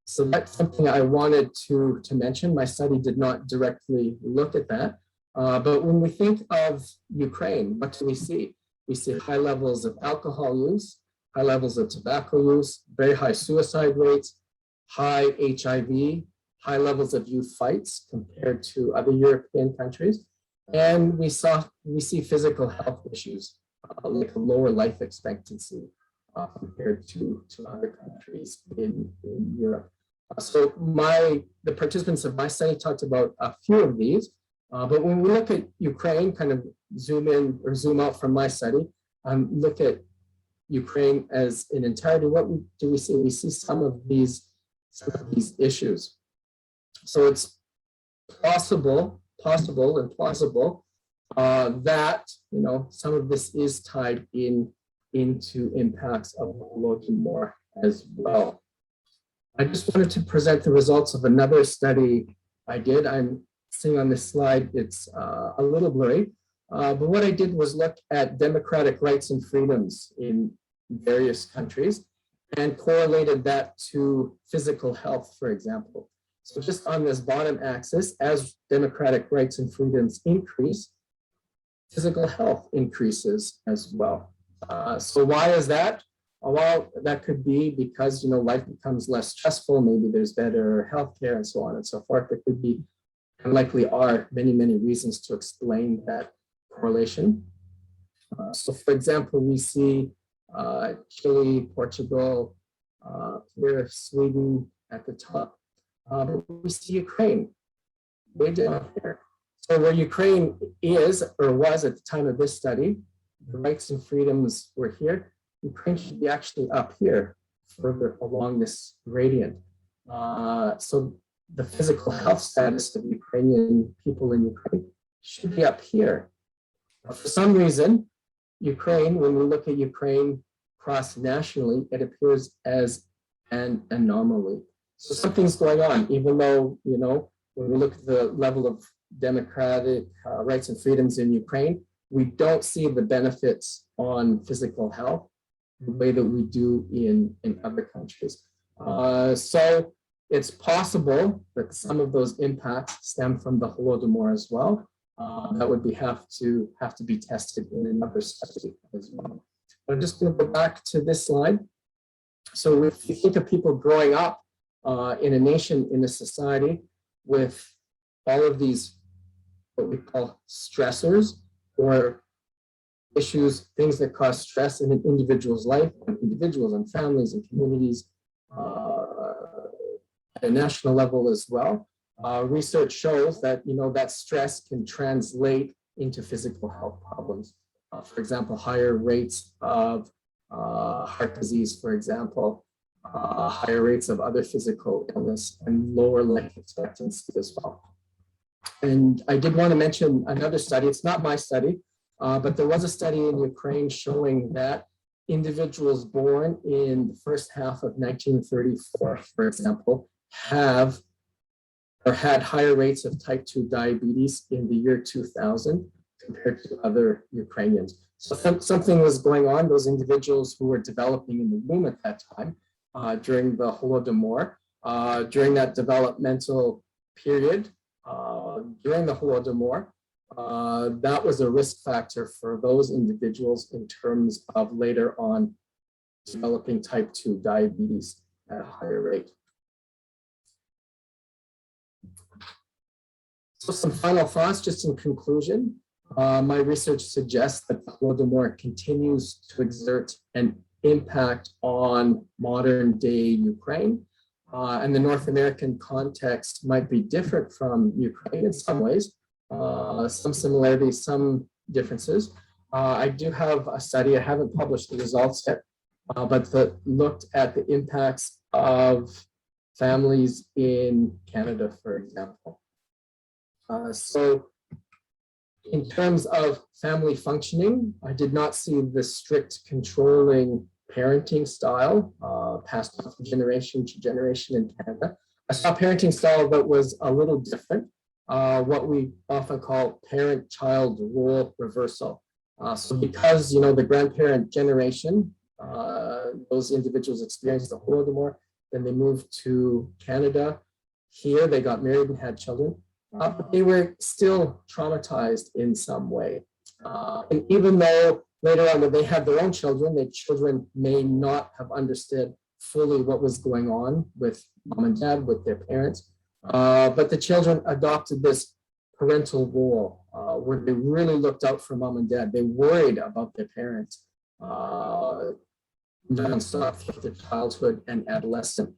So that's something I wanted to mention. My study did not directly look at that. But when we think of Ukraine, what do we see? We see high levels of alcohol use, high levels of tobacco use, very high suicide rates, high HIV, high levels of youth fights compared to other European countries. And we see physical health issues, like a lower life expectancy compared to other countries in Europe. So the participants of my study talked about a few of these, but when we look at Ukraine, kind of zoom in or zoom out from my study, look at Ukraine as an entirety, what do we see? We see some of these issues. So it's possible and plausible that some of this is tied into impacts of Holodomor as well. I just wanted to present the results of another study I did. I'm seeing on this slide, it's a little blurry, but what I did was look at democratic rights and freedoms in various countries and correlated that to physical health, for example. So just on this bottom axis, as democratic rights and freedoms increase, physical health increases as well. So why is that? Well, that could be because life becomes less stressful. Maybe there's better healthcare and so on and so forth. There could be, and likely are, many reasons to explain that correlation. So, for example, we see Chile, Portugal, here Sweden at the top. But we see Ukraine way down here. So where Ukraine is or was at the time of this study, the rights and freedoms were here. Ukraine should be actually up here, further along this gradient. So the physical health status of Ukrainian people in Ukraine should be up here. For some reason, Ukraine, when we look at Ukraine cross-nationally, it appears as an anomaly. So something's going on, even though, when we look at the level of democratic rights and freedoms in Ukraine, we don't see the benefits on physical health the way that we do in other countries. So It's possible that some of those impacts stem from the Holodomor as well. That would have to be tested in another study as well. I'm just going to go back to this slide. So if you think of people growing up in a nation, in a society with all of these, what we call stressors or issues, things that cause stress in an individual's life, individuals and families and communities, at a national level as well. Research shows that, that stress can translate into physical health problems. For example, higher rates of heart disease, for example, higher rates of other physical illness, and lower life expectancy as well. And I did want to mention another study. It's not my study, but there was a study in Ukraine showing that individuals born in the first half of 1934, for example, have or had higher rates of type 2 diabetes in the year 2000 compared to other Ukrainians. So something was going on. Those individuals who were developing in the womb at that time during the Holodomor, during that developmental period, during the Holodomor, that was a risk factor for those individuals in terms of later on developing type 2 diabetes at a higher rate. So some final thoughts, just in conclusion. My research suggests that the Holodomor continues to exert an impact on modern day Ukraine. And the North American context might be different from Ukraine in some ways, some similarities, some differences. I do have a study, I haven't published the results yet, but that looked at the impacts of families in Canada, for example. So in terms of family functioning, I did not see the strict controlling parenting style passed on from generation to generation in Canada. I saw a parenting style that was a little different, what we often call parent-child role reversal. So because, the grandparent generation, those individuals experienced the Holodomor, then they moved to Canada. Here, they got married and had children. But they were still traumatized in some way. And even though later on when they had their own children, the children may not have understood fully what was going on with mom and dad, with their parents. But the children adopted this parental role where they really looked out for mom and dad. They worried about their parents nonstop through their childhood and adolescence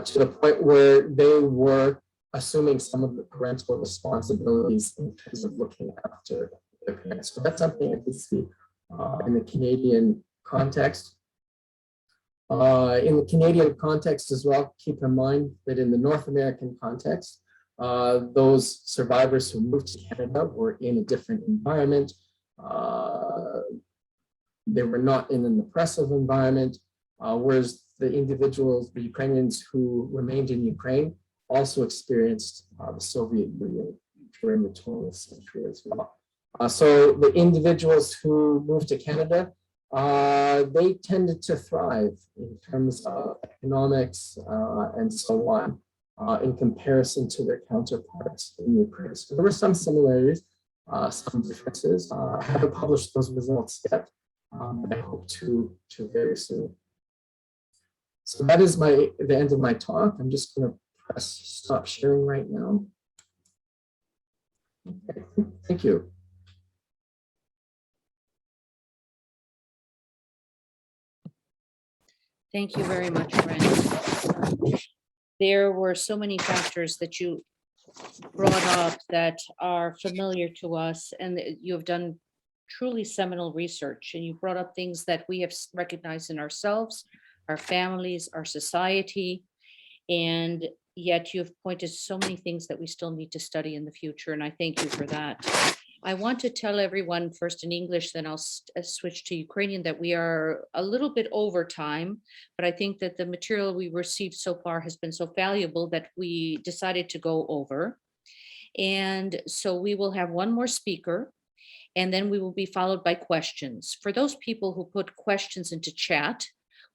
to the point where they were assuming some of the parental responsibilities in terms of looking after their parents. So that's something I can see in the Canadian context. In the Canadian context as well, keep in mind that in the North American context, those survivors who moved to Canada were in a different environment. They were not in an oppressive environment, whereas the individuals, the Ukrainians who remained in Ukraine, also experienced the Soviet Union during the 20th century as well. So the individuals who moved to Canada, they tended to thrive in terms of economics and so on, in comparison to their counterparts in Ukraine. So there were some similarities, some differences. I haven't published those results yet, but I hope to very soon. So that is the end of my talk. I'm just going to press stop sharing right now. Okay, thank you. Thank you very much, Brent. There were so many factors that you brought up that are familiar to us, and you have done truly seminal research, and you brought up things that we have recognized in ourselves, our families, our society, and yet you've pointed to so many things that we still need to study in the future, and I thank you for that. I want to tell everyone first in English, then I'll switch to Ukrainian, that we are a little bit over time, but I think that the material we received so far has been so valuable that we decided to go over. And so we will have one more speaker, and then we will be followed by questions. For those people who put questions into chat,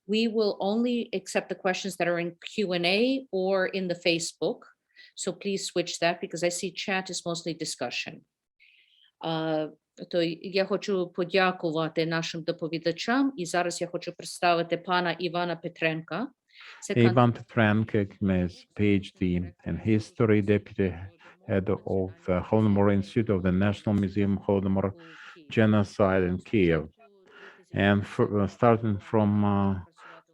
we will only accept the questions that are in Q&A or in the Facebook. So please switch that because I see chat is mostly discussion. То я хочу подякувати нашим доповідачам. І зараз я хочу представити пана Івана Петренка. Ivan Petrenko is PhD in History, Deputy Head of the Holodomor Institute of the National Museum Holodomor Genocide in Kiev. And starting from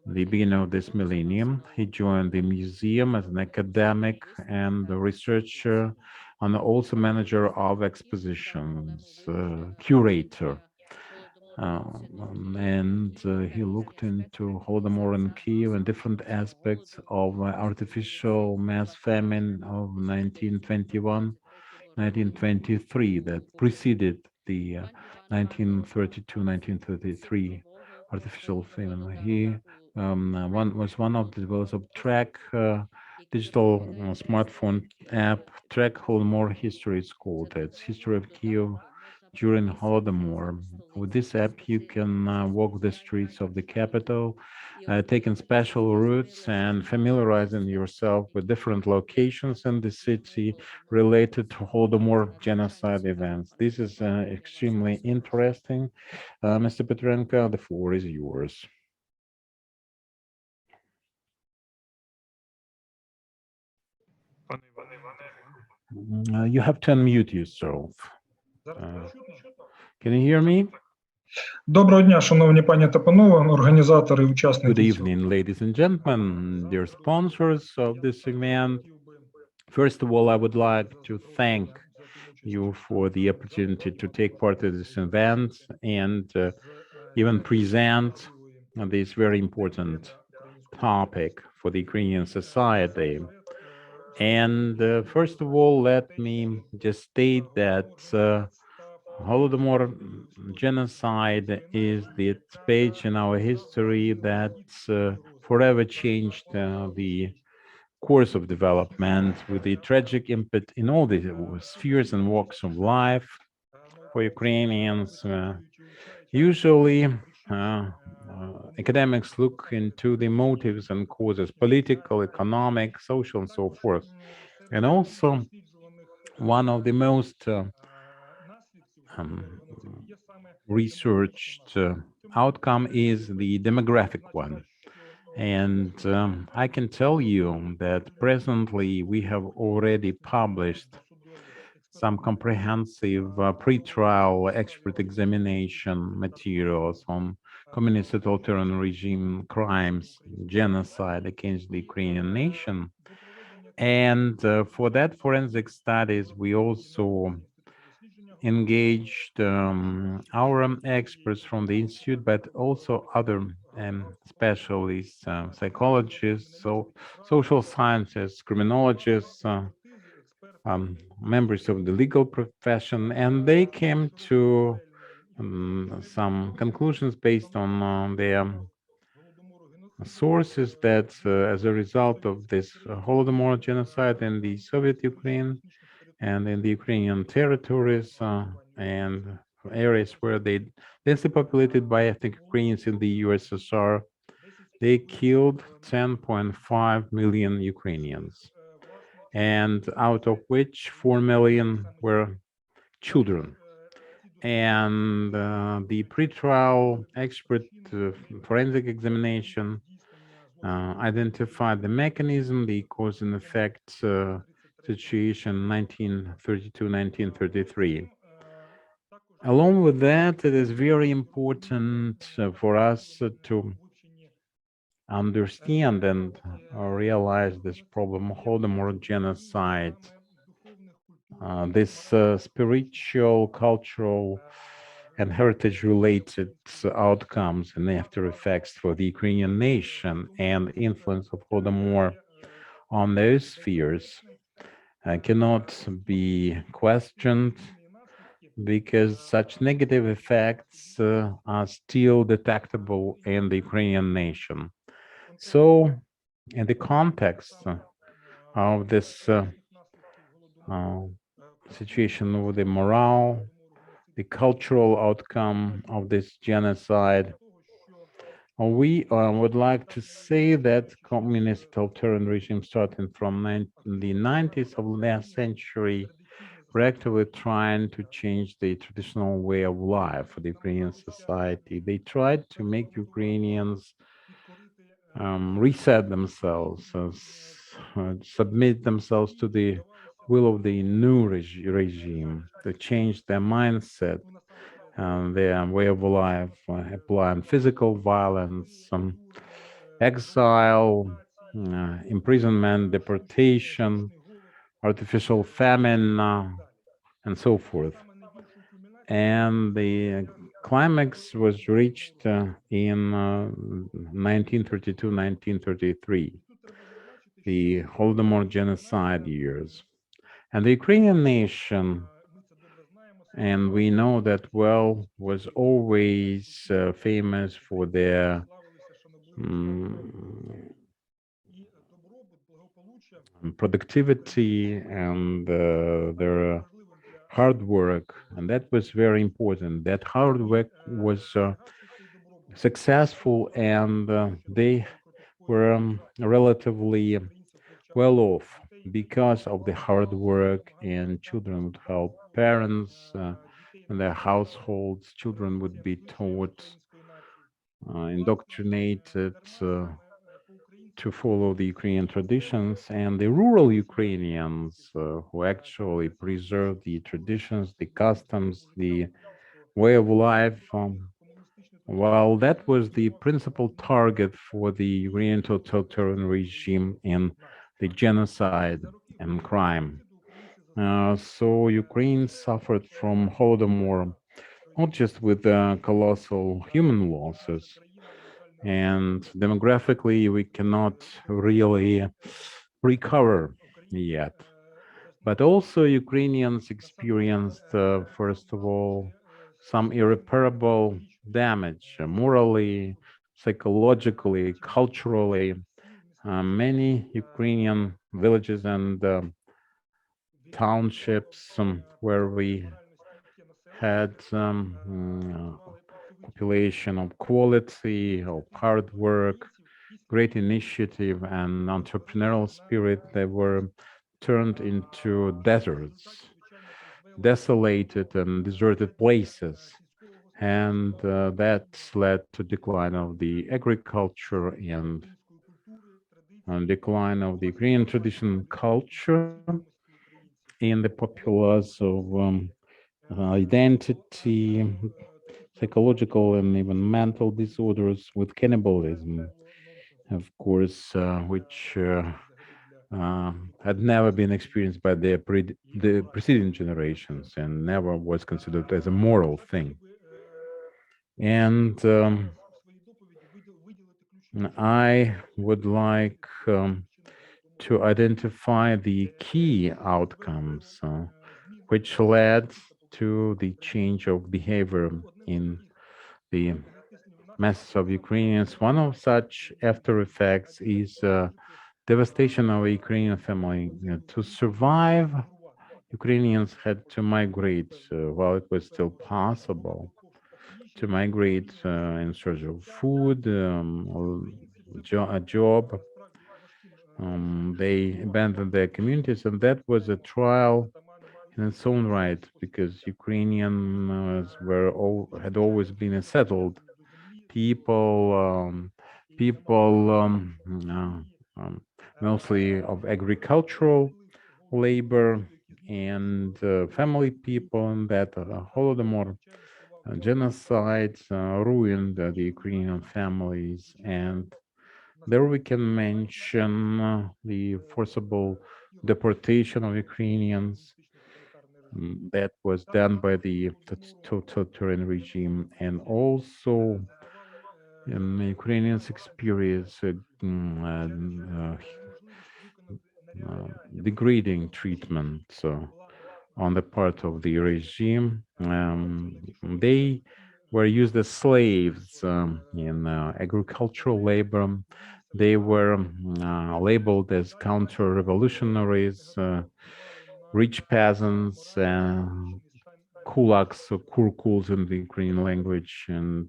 the beginning of this millennium, he joined the museum as an academic and a researcher, and also manager of expositions, curator. He looked into Holodomor in Kiev and different aspects of artificial mass famine of 1921, 1923 that preceded the 1932-1933 artificial famine. He was one of the developers of Track digital smartphone app. Track Holodomor History is called. It's History of Kiev during Holodomor. With this app, you can walk the streets of the capital, taking special routes and familiarizing yourself with different locations in the city related to Holodomor genocide events. This is extremely interesting. Mr. Petrenko, the floor is yours. You have to unmute yourself. Can you hear me? Доброго дня, шановні пані та панове, організатори, учасники. Good evening, ladies and gentlemen, dear sponsors of this event. First of all, I would like to thank you for the opportunity to take part in this event and even present this very important topic for the Ukrainian society. And first of all, let me just state that Holodomor genocide is the page in our history that forever changed the course of development with the tragic impact in all the spheres and walks of life for Ukrainians. Usually, academics look into the motives and causes, political, economic, social, and so forth. And also, one of the most researched outcome is the demographic one. And I can tell you that presently we have already published some comprehensive pre-trial expert examination materials on communist totalitarian regime crimes, genocide against the Ukrainian nation. And for that forensic studies, we also engaged our experts from the institute, but also other specialists, psychologists, social scientists, criminologists, members of the legal profession, and they came to some conclusions based on their sources that as a result of this Holodomor genocide in the Soviet Ukraine and in the Ukrainian territories and areas where they densely populated by ethnic Ukrainians in the USSR, they killed 10.5 million Ukrainians, and out of which 4 million were children. And the pretrial expert forensic examination identified the mechanism, the cause and effect situation 1932-1933. Along with that, it is very important for us to understand and realize this problem, Holodomor genocide, this spiritual, cultural, and heritage-related outcomes and after effects for the Ukrainian nation and influence of Holodomor on those spheres cannot be questioned because such negative effects are still detectable in the Ukrainian nation. So, in the context of this situation with the morale, the cultural outcome of this genocide, We would like to say that communist totalitarian regime starting from the 90s of last century were actively trying to change the traditional way of life for the Ukrainian society. They tried to make Ukrainians reset themselves, submit themselves to the will of the new regime, to change their mindset and their way of life, applying physical violence, exile, imprisonment, deportation, artificial famine, and so forth. And the climax was reached in 1932-1933, the Holodomor genocide years. And the Ukrainian nation, and we know that well, was always famous for their productivity and their hard work, and that was very important. That hard work was successful, and they were relatively well off because of the hard work, and children would help parents in their households. Children would be taught, indoctrinated to follow the Ukrainian traditions, and the rural Ukrainians who actually preserve the traditions, the customs, the way of life. While that was the principal target for the Ukrainian totalitarian regime in the genocide and crime. So Ukraine suffered from Holodomor, not just with colossal human losses, and demographically we cannot really recover yet. But also Ukrainians experienced, first of all, some irreparable damage, morally, psychologically, culturally. Many Ukrainian villages and townships where we had population of quality, of hard work, great initiative, and entrepreneurial spirit, they were turned into deserts, desolated and deserted places. And that led to decline of the agriculture and decline of the Ukrainian tradition culture in the populace of identity, psychological and even mental disorders with cannibalism, of course, which had never been experienced by the preceding generations and never was considered as a moral thing. And I would like to identify the key outcomes which led to the change of behavior in the masses of Ukrainians. One of such after effects is devastation of a Ukrainian family. To survive, Ukrainians had to migrate while it was still possible to migrate in search of food, a job. They abandoned their communities, and that was a trial in its own right because Ukrainians had always been a settled people, mostly of agricultural labor and family people, and that Holodomor genocide ruined the Ukrainian families. And there we can mention the forcible deportation of Ukrainians that was done by the totalitarian regime, and also in Ukrainians experience degrading treatment on the part of the regime. They were used as slaves in agricultural labor. They were labeled as counter-revolutionaries, rich peasants, kulaks, so kurkuls in the Ukrainian language, and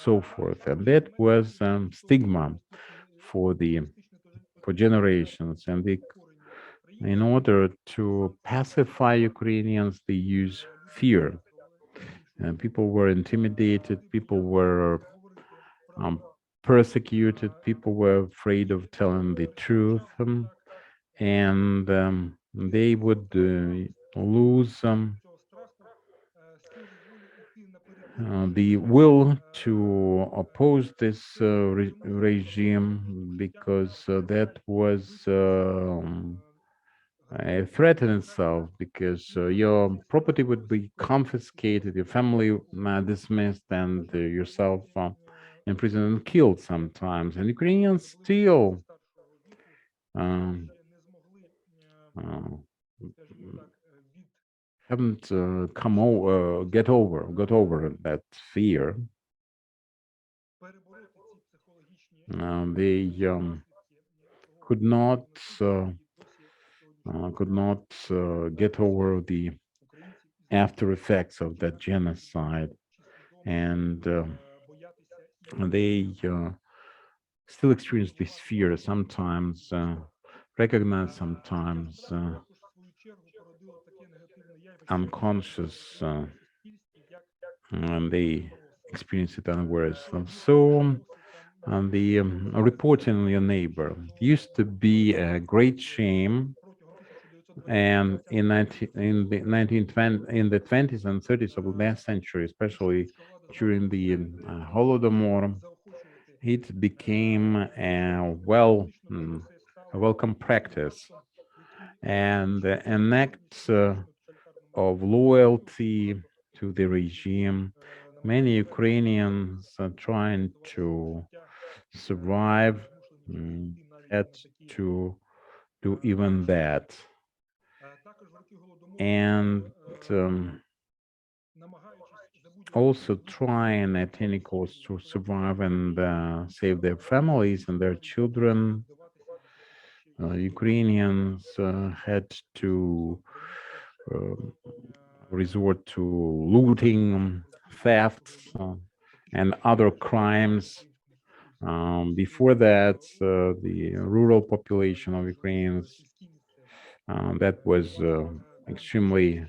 so forth. And that was stigma for generations. And in order to pacify Ukrainians, they use fear. And people were intimidated. People were persecuted. People were afraid of telling the truth, and they would lose the will to oppose this regime, because that was a threat in itself, because your property would be confiscated, your family dismissed, and yourself imprisoned and killed sometimes. And Ukrainians still um, haven't got over that fear. They could not get over the after effects of that genocide, and they still experience this fear, sometimes recognize, sometimes unconscious, and they experience it unawares. So the reporting your neighbor used to be a great shame, and in the 20s and 30s of the last century, especially during the Holodomor, it became a welcome practice, and an act of loyalty to the regime. Many Ukrainians are trying to survive, had to do even that. And also trying at any cost to survive and save their families and their children. Ukrainians had to resort to looting, thefts, and other crimes. Before that, the rural population of Ukrainians, that was extremely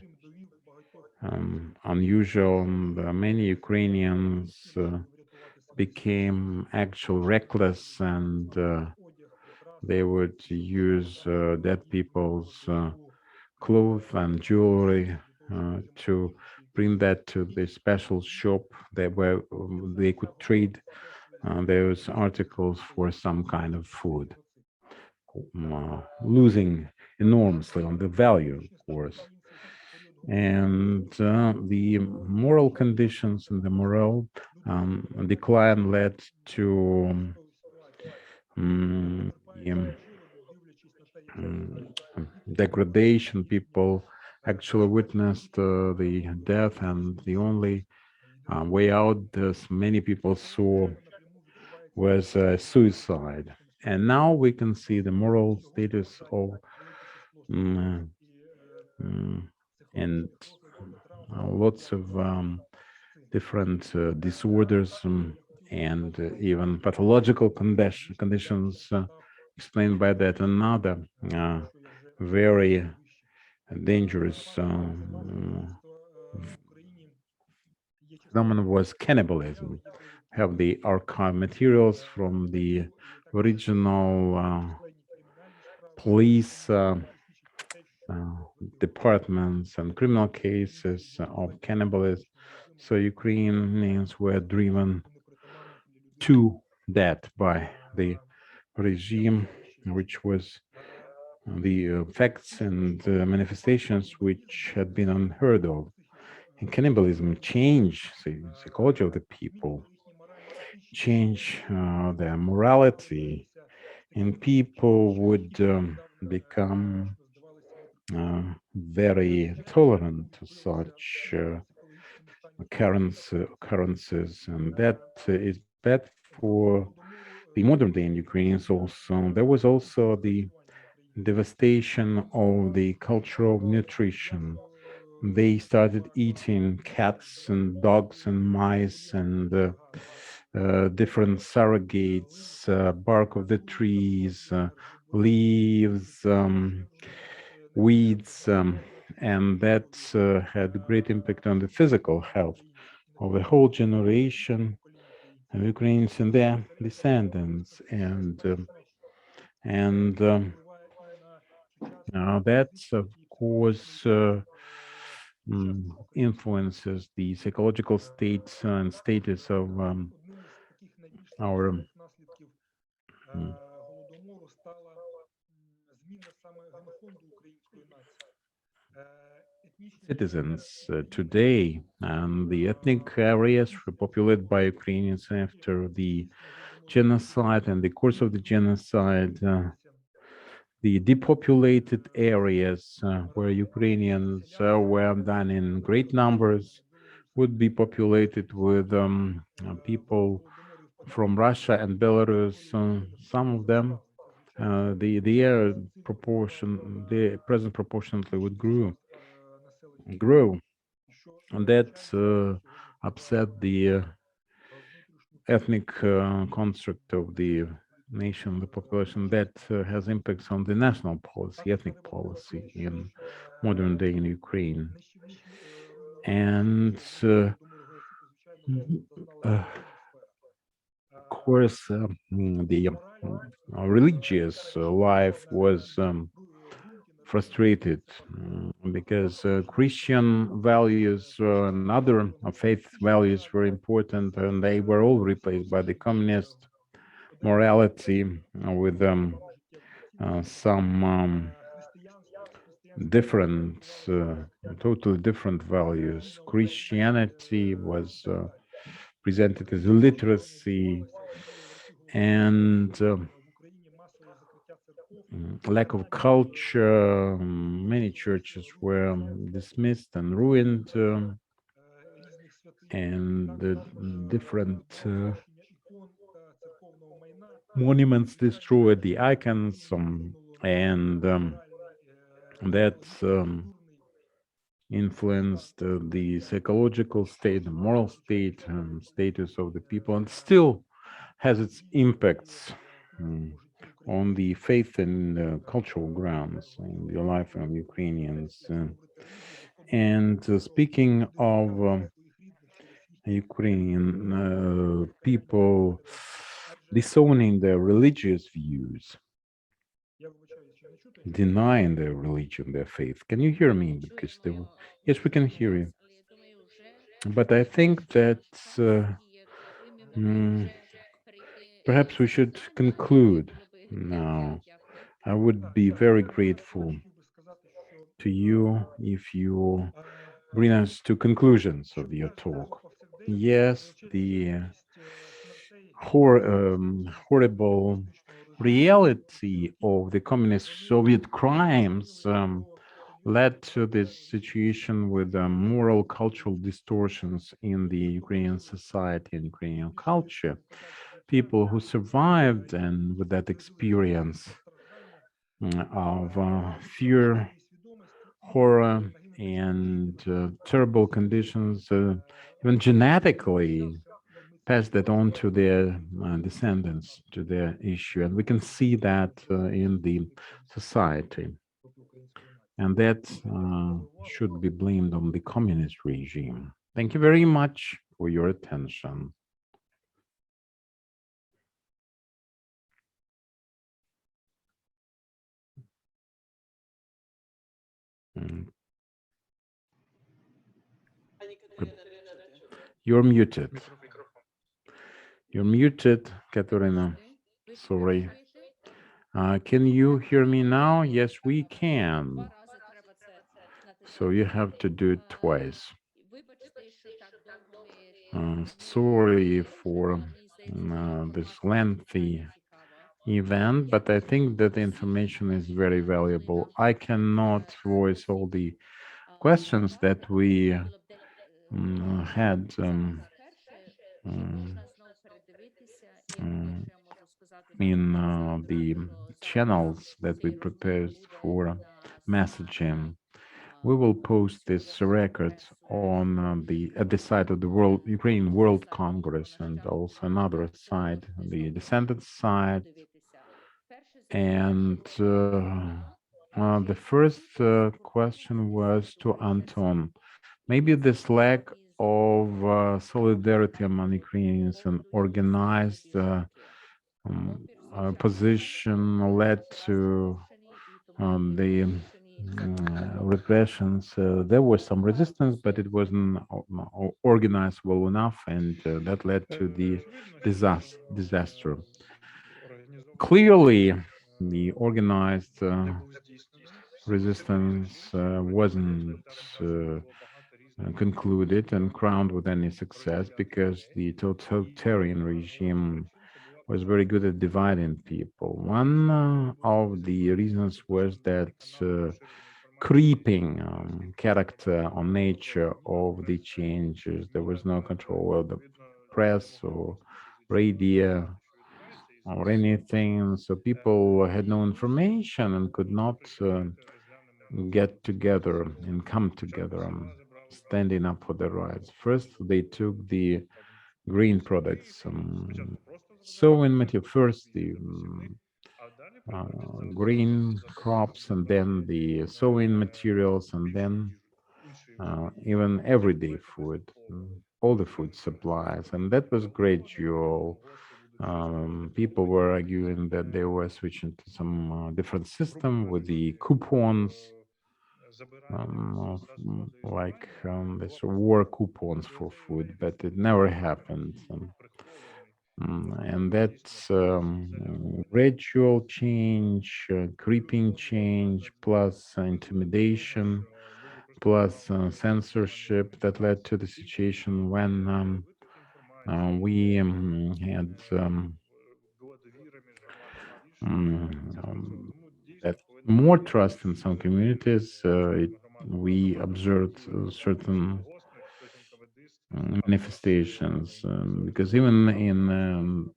unusual. And, many Ukrainians became actually reckless, and they would use dead people's clothes and jewelry to bring that to the special shop that where they could trade those articles for some kind of food, losing enormously on the value, of course. And the moral conditions and the moral decline led to degradation. People actually witnessed the death, and the only way out, as many people saw, was suicide. And now we can see the moral status of and lots of different disorders and even pathological conditions explained by that. Another very dangerous phenomenon was cannibalism. Have the archive materials from the original police departments and criminal cases of cannibalism. So Ukrainians were driven to that by the regime, which was the facts and manifestations which had been unheard of. And cannibalism changed the psychology of the people, change their morality, and people would become very tolerant to such occurrences, and that is bad for the modern day in Ukrainians also. There was also the devastation of the cultural nutrition. they started eating cats and dogs and mice and different surrogates, bark of the trees, leaves, weeds, and that had great impact on the physical health of a whole generation of Ukrainians and their descendants, that, of course, influences the psychological states and status of our Голодомору стала зміна саме генофонду української нації. citizens today, and the ethnic areas repopulated by Ukrainians after the genocide and the course of the genocide, the depopulated areas where Ukrainians were done in great numbers would be populated with people from Russia and Belarus. Some of them, the present proportionately would grow, and that upset the ethnic construct of the nation, the population. That has impacts on the national policy, ethnic policy in modern day in Ukraine. And of course, the religious life was frustrated because Christian values and other faith values were important, and they were all replaced by the communist morality with some different, totally different values. Christianity was presented as literacy and lack of culture. Many churches were dismissed and ruined, and different monuments destroyed, the icons, and that influenced the psychological state, the moral state, status of the people, and still has its impacts on the faith and cultural grounds in the life of Ukrainians. And speaking of Ukrainian people disowning their religious views, denying their religion, their faith. Can you hear me? Because yes, we can hear you. But I think that perhaps we should conclude now. I would be very grateful to you if you bring us to conclusions of your talk. Yes, the horrible reality of the communist Soviet crimes led to this situation with moral cultural distortions in the Ukrainian society and Ukrainian culture. People who survived and with that experience of fear, horror, and terrible conditions, even genetically pass that on to their descendants, to their issue. And we can see that in the society. And that should be blamed on the communist regime. Thank you very much for your attention. You're muted. You're muted, Katharina. Sorry. Can you hear me now? Yes, we can. So you have to do it twice. Sorry for this lengthy event, but I think that the information is very valuable. I cannot voice all the questions that we had in the channels that we prepared for messaging. We will post this record on at the site of the Ukrainian World Congress, and also another site, the Descendants site. And the first question was to Anton. Maybe this lack of solidarity among Ukrainians and organized position led to the repressions. There was some resistance, but it wasn't organized well enough, and that led to the disaster. Clearly, the organized resistance wasn't concluded and crowned with any success because the totalitarian regime was very good at dividing people. One of the reasons was that creeping character or nature of the changes. There was no control of the press or radio or anything, so people had no information and could not get together and come together, standing up for their rights. First, they took the green products, sowing material first, the green crops, and then the sowing materials, and then even everyday food, all the food supplies, and that was gradual. People were arguing that they were switching to some different system with the coupons, this war coupons for food, but it never happened. And that's gradual change, creeping change, plus intimidation, plus censorship that led to the situation when we had that more trust in some communities. We observed certain manifestations, because even in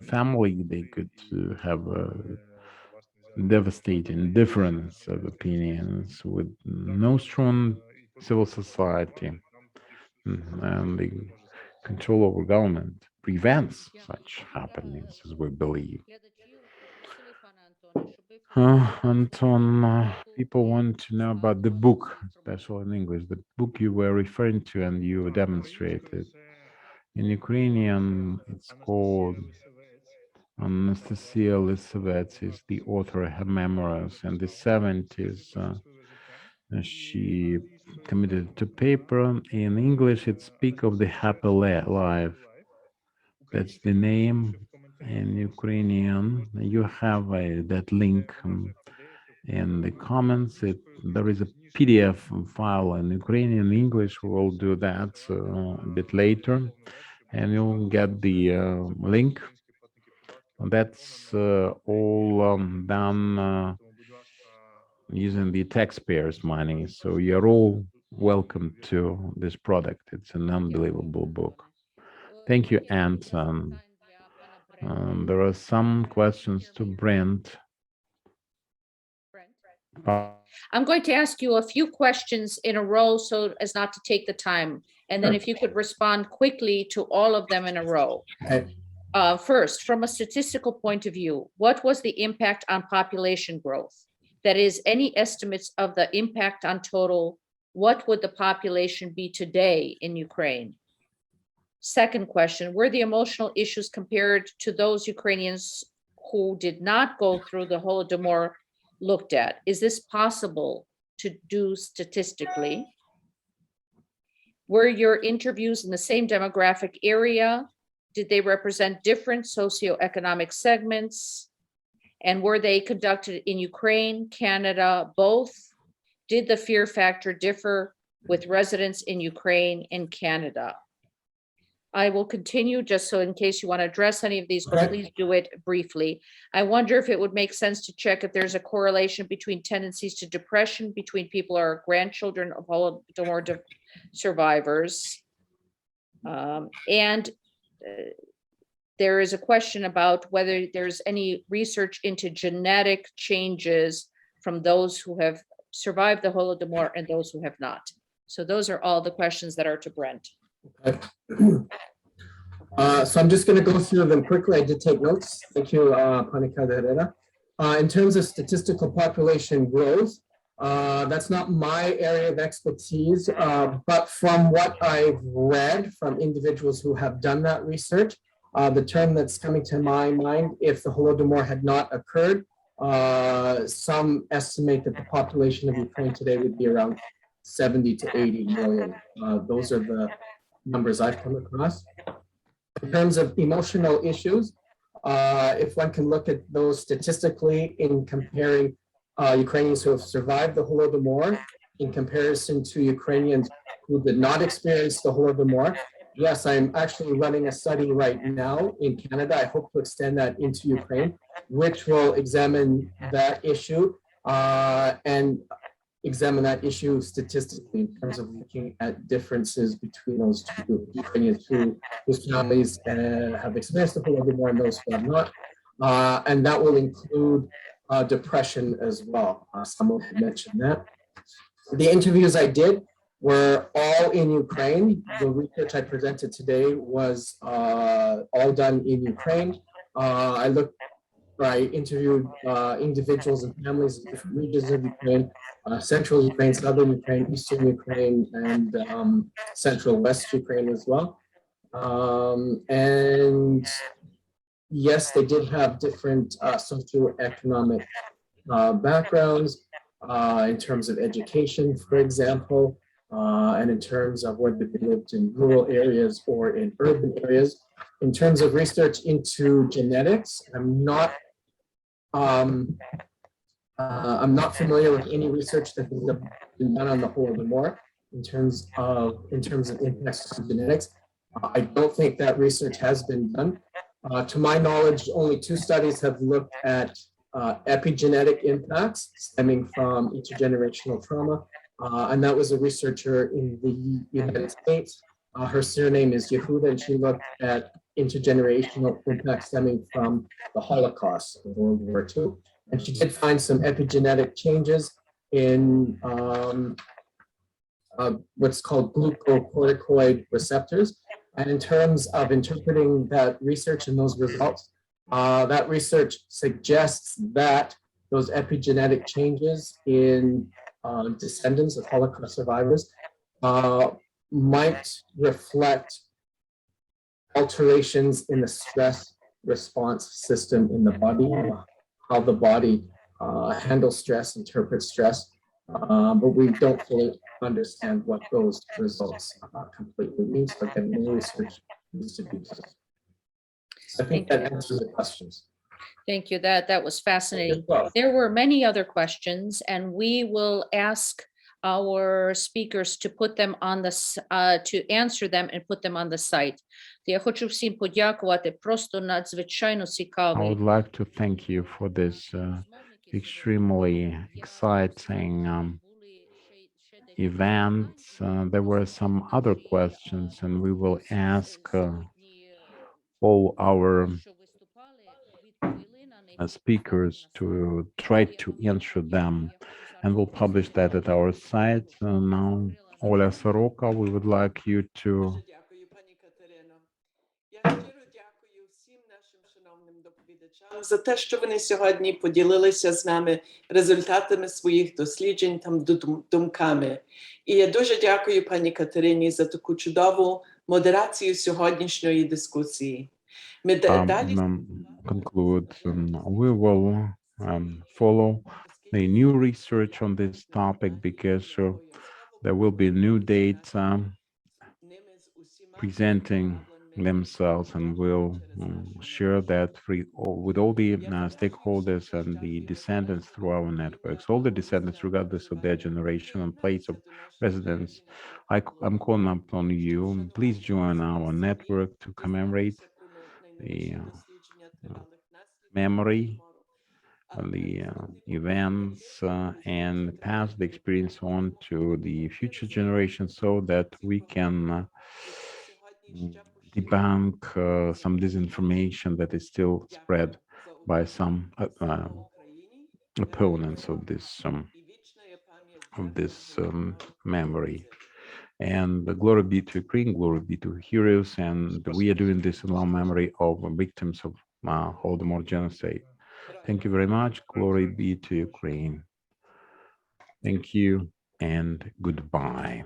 family they could have a devastating difference of opinions with no strong civil society, and the control over government prevents such happenings, as we believe. Anton, people want to know about the book, especially in English, the book you were referring to and you demonstrated. In Ukrainian, it's called Anastasia Lisovets is the author of her memoirs. In the 70s, she committed to paper. In English, it speaks of the happy life. That's the name. In Ukrainian, you have that link in the comments. There is a PDF file in Ukrainian. English, we'll do that a bit later, and you'll get the link. That's all done using the taxpayers' money. So you're all welcome to this product. It's an unbelievable book. Thank you, Anton. There are some questions to Brent. I'm going to ask you a few questions in a row so as not to take the time. And then if you could respond quickly to all of them in a row. Okay. First, from a statistical point of view, what was the impact on population growth? That is, any estimates of the impact on total, what would the population be today in Ukraine? Second question, were the emotional issues compared to those Ukrainians who did not go through the Holodomor looked at? Is this possible to do statistically? Were your interviews in the same demographic area? Did they represent different socioeconomic segments? And were they conducted in Ukraine, Canada, both? Did the fear factor differ with residents in Ukraine and Canada? I will continue just so in case you want to address any of these, but please do it briefly. I wonder if it would make sense to check if there's a correlation between tendencies to depression between people who are grandchildren of Holodomor survivors. There is a question about whether there's any research into genetic changes from those who have survived the Holodomor and those who have not. So those are all the questions that are to Brent. Okay. So I'm just going to go through them quickly. I did take notes. Thank you, Pani Katharina. In terms of statistical population growth, that's not my area of expertise, but from what I've read from individuals who have done that research, the term that's coming to my mind, if the Holodomor had not occurred, some estimate that the population of Ukraine today would be around 70 to 80 million. Those are the numbers I've come across. In terms of emotional issues, if one can look at those statistically in comparing Ukrainians who have survived the Holodomor in comparison to Ukrainians who did not experience the Holodomor, yes, I'm actually running a study right now in Canada. I hope to extend that into Ukraine, which will examine that issue and examine that issue statistically in terms of looking at differences between those two groups, Ukrainians whose families have experienced the Holodomor and those who have not. And that will include depression as well. Someone had mentioned that. The interviews I did were all in Ukraine. The research I presented today was all done in Ukraine. I interviewed individuals and families in different regions of Ukraine, central Ukraine, southern Ukraine, eastern Ukraine, and central west Ukraine as well. And yes, they did have different socioeconomic backgrounds in terms of education, for example, and in terms of whether they lived in rural areas or in urban areas. In terms of research into genetics, I'm not familiar with any research that has been done on the Holodomor in terms of impacts on genetics. I don't think that research has been done. To my knowledge, only 2 studies have looked at epigenetic impacts stemming from intergenerational trauma, and that was a researcher in the United States. Her surname is Yehuda, and she looked at intergenerational impacts stemming from the Holocaust of World War II. And she did find some epigenetic changes in what's called glucocorticoid receptors. And in terms of interpreting that research and those results, that research suggests that those epigenetic changes in descendants of Holocaust survivors might reflect alterations in the stress response system in the body, how the body handles stress, interprets stress, but we don't fully understand what those results completely mean. So again, more research needs to be done. I think that answers the questions. Thank you. That was fascinating. Well, There were many other questions, and we will ask our speakers to put them on the to answer them and put them on the site. Я хочу всім подякувати. Просто надзвичайно I цікавий. would like to thank you for this extremely exciting event. There were some other questions, and we will ask all our speakers to try to answer them, and we'll publish that at our site. Now, Оля Сорока, we would like you to. Дуже дякую, пані Катерино. Я щиро дякую всім нашим шановним доповідачам за те, що вони сьогодні поділилися з нами результатами своїх досліджень та думками. І я дуже дякую пані Катерині за таку чудову модерацію сьогоднішньої дискусії. Ми далі Conclude. We will follow the new research on this topic because there will be new data presenting themselves, and we'll share that with all the stakeholders and the descendants through our networks. All the descendants, regardless of their generation and place of residence, I'm calling upon you. Please join our network to commemorate the memory, the events, and pass the experience on to the future generations so that we can debunk some disinformation that is still spread by some opponents of this of this memory. And glory be to Ukraine, glory be to heroes, and we are doing this in long memory of victims of Holodomor genocide. Thank you very much. Glory be to Ukraine. Thank you and goodbye.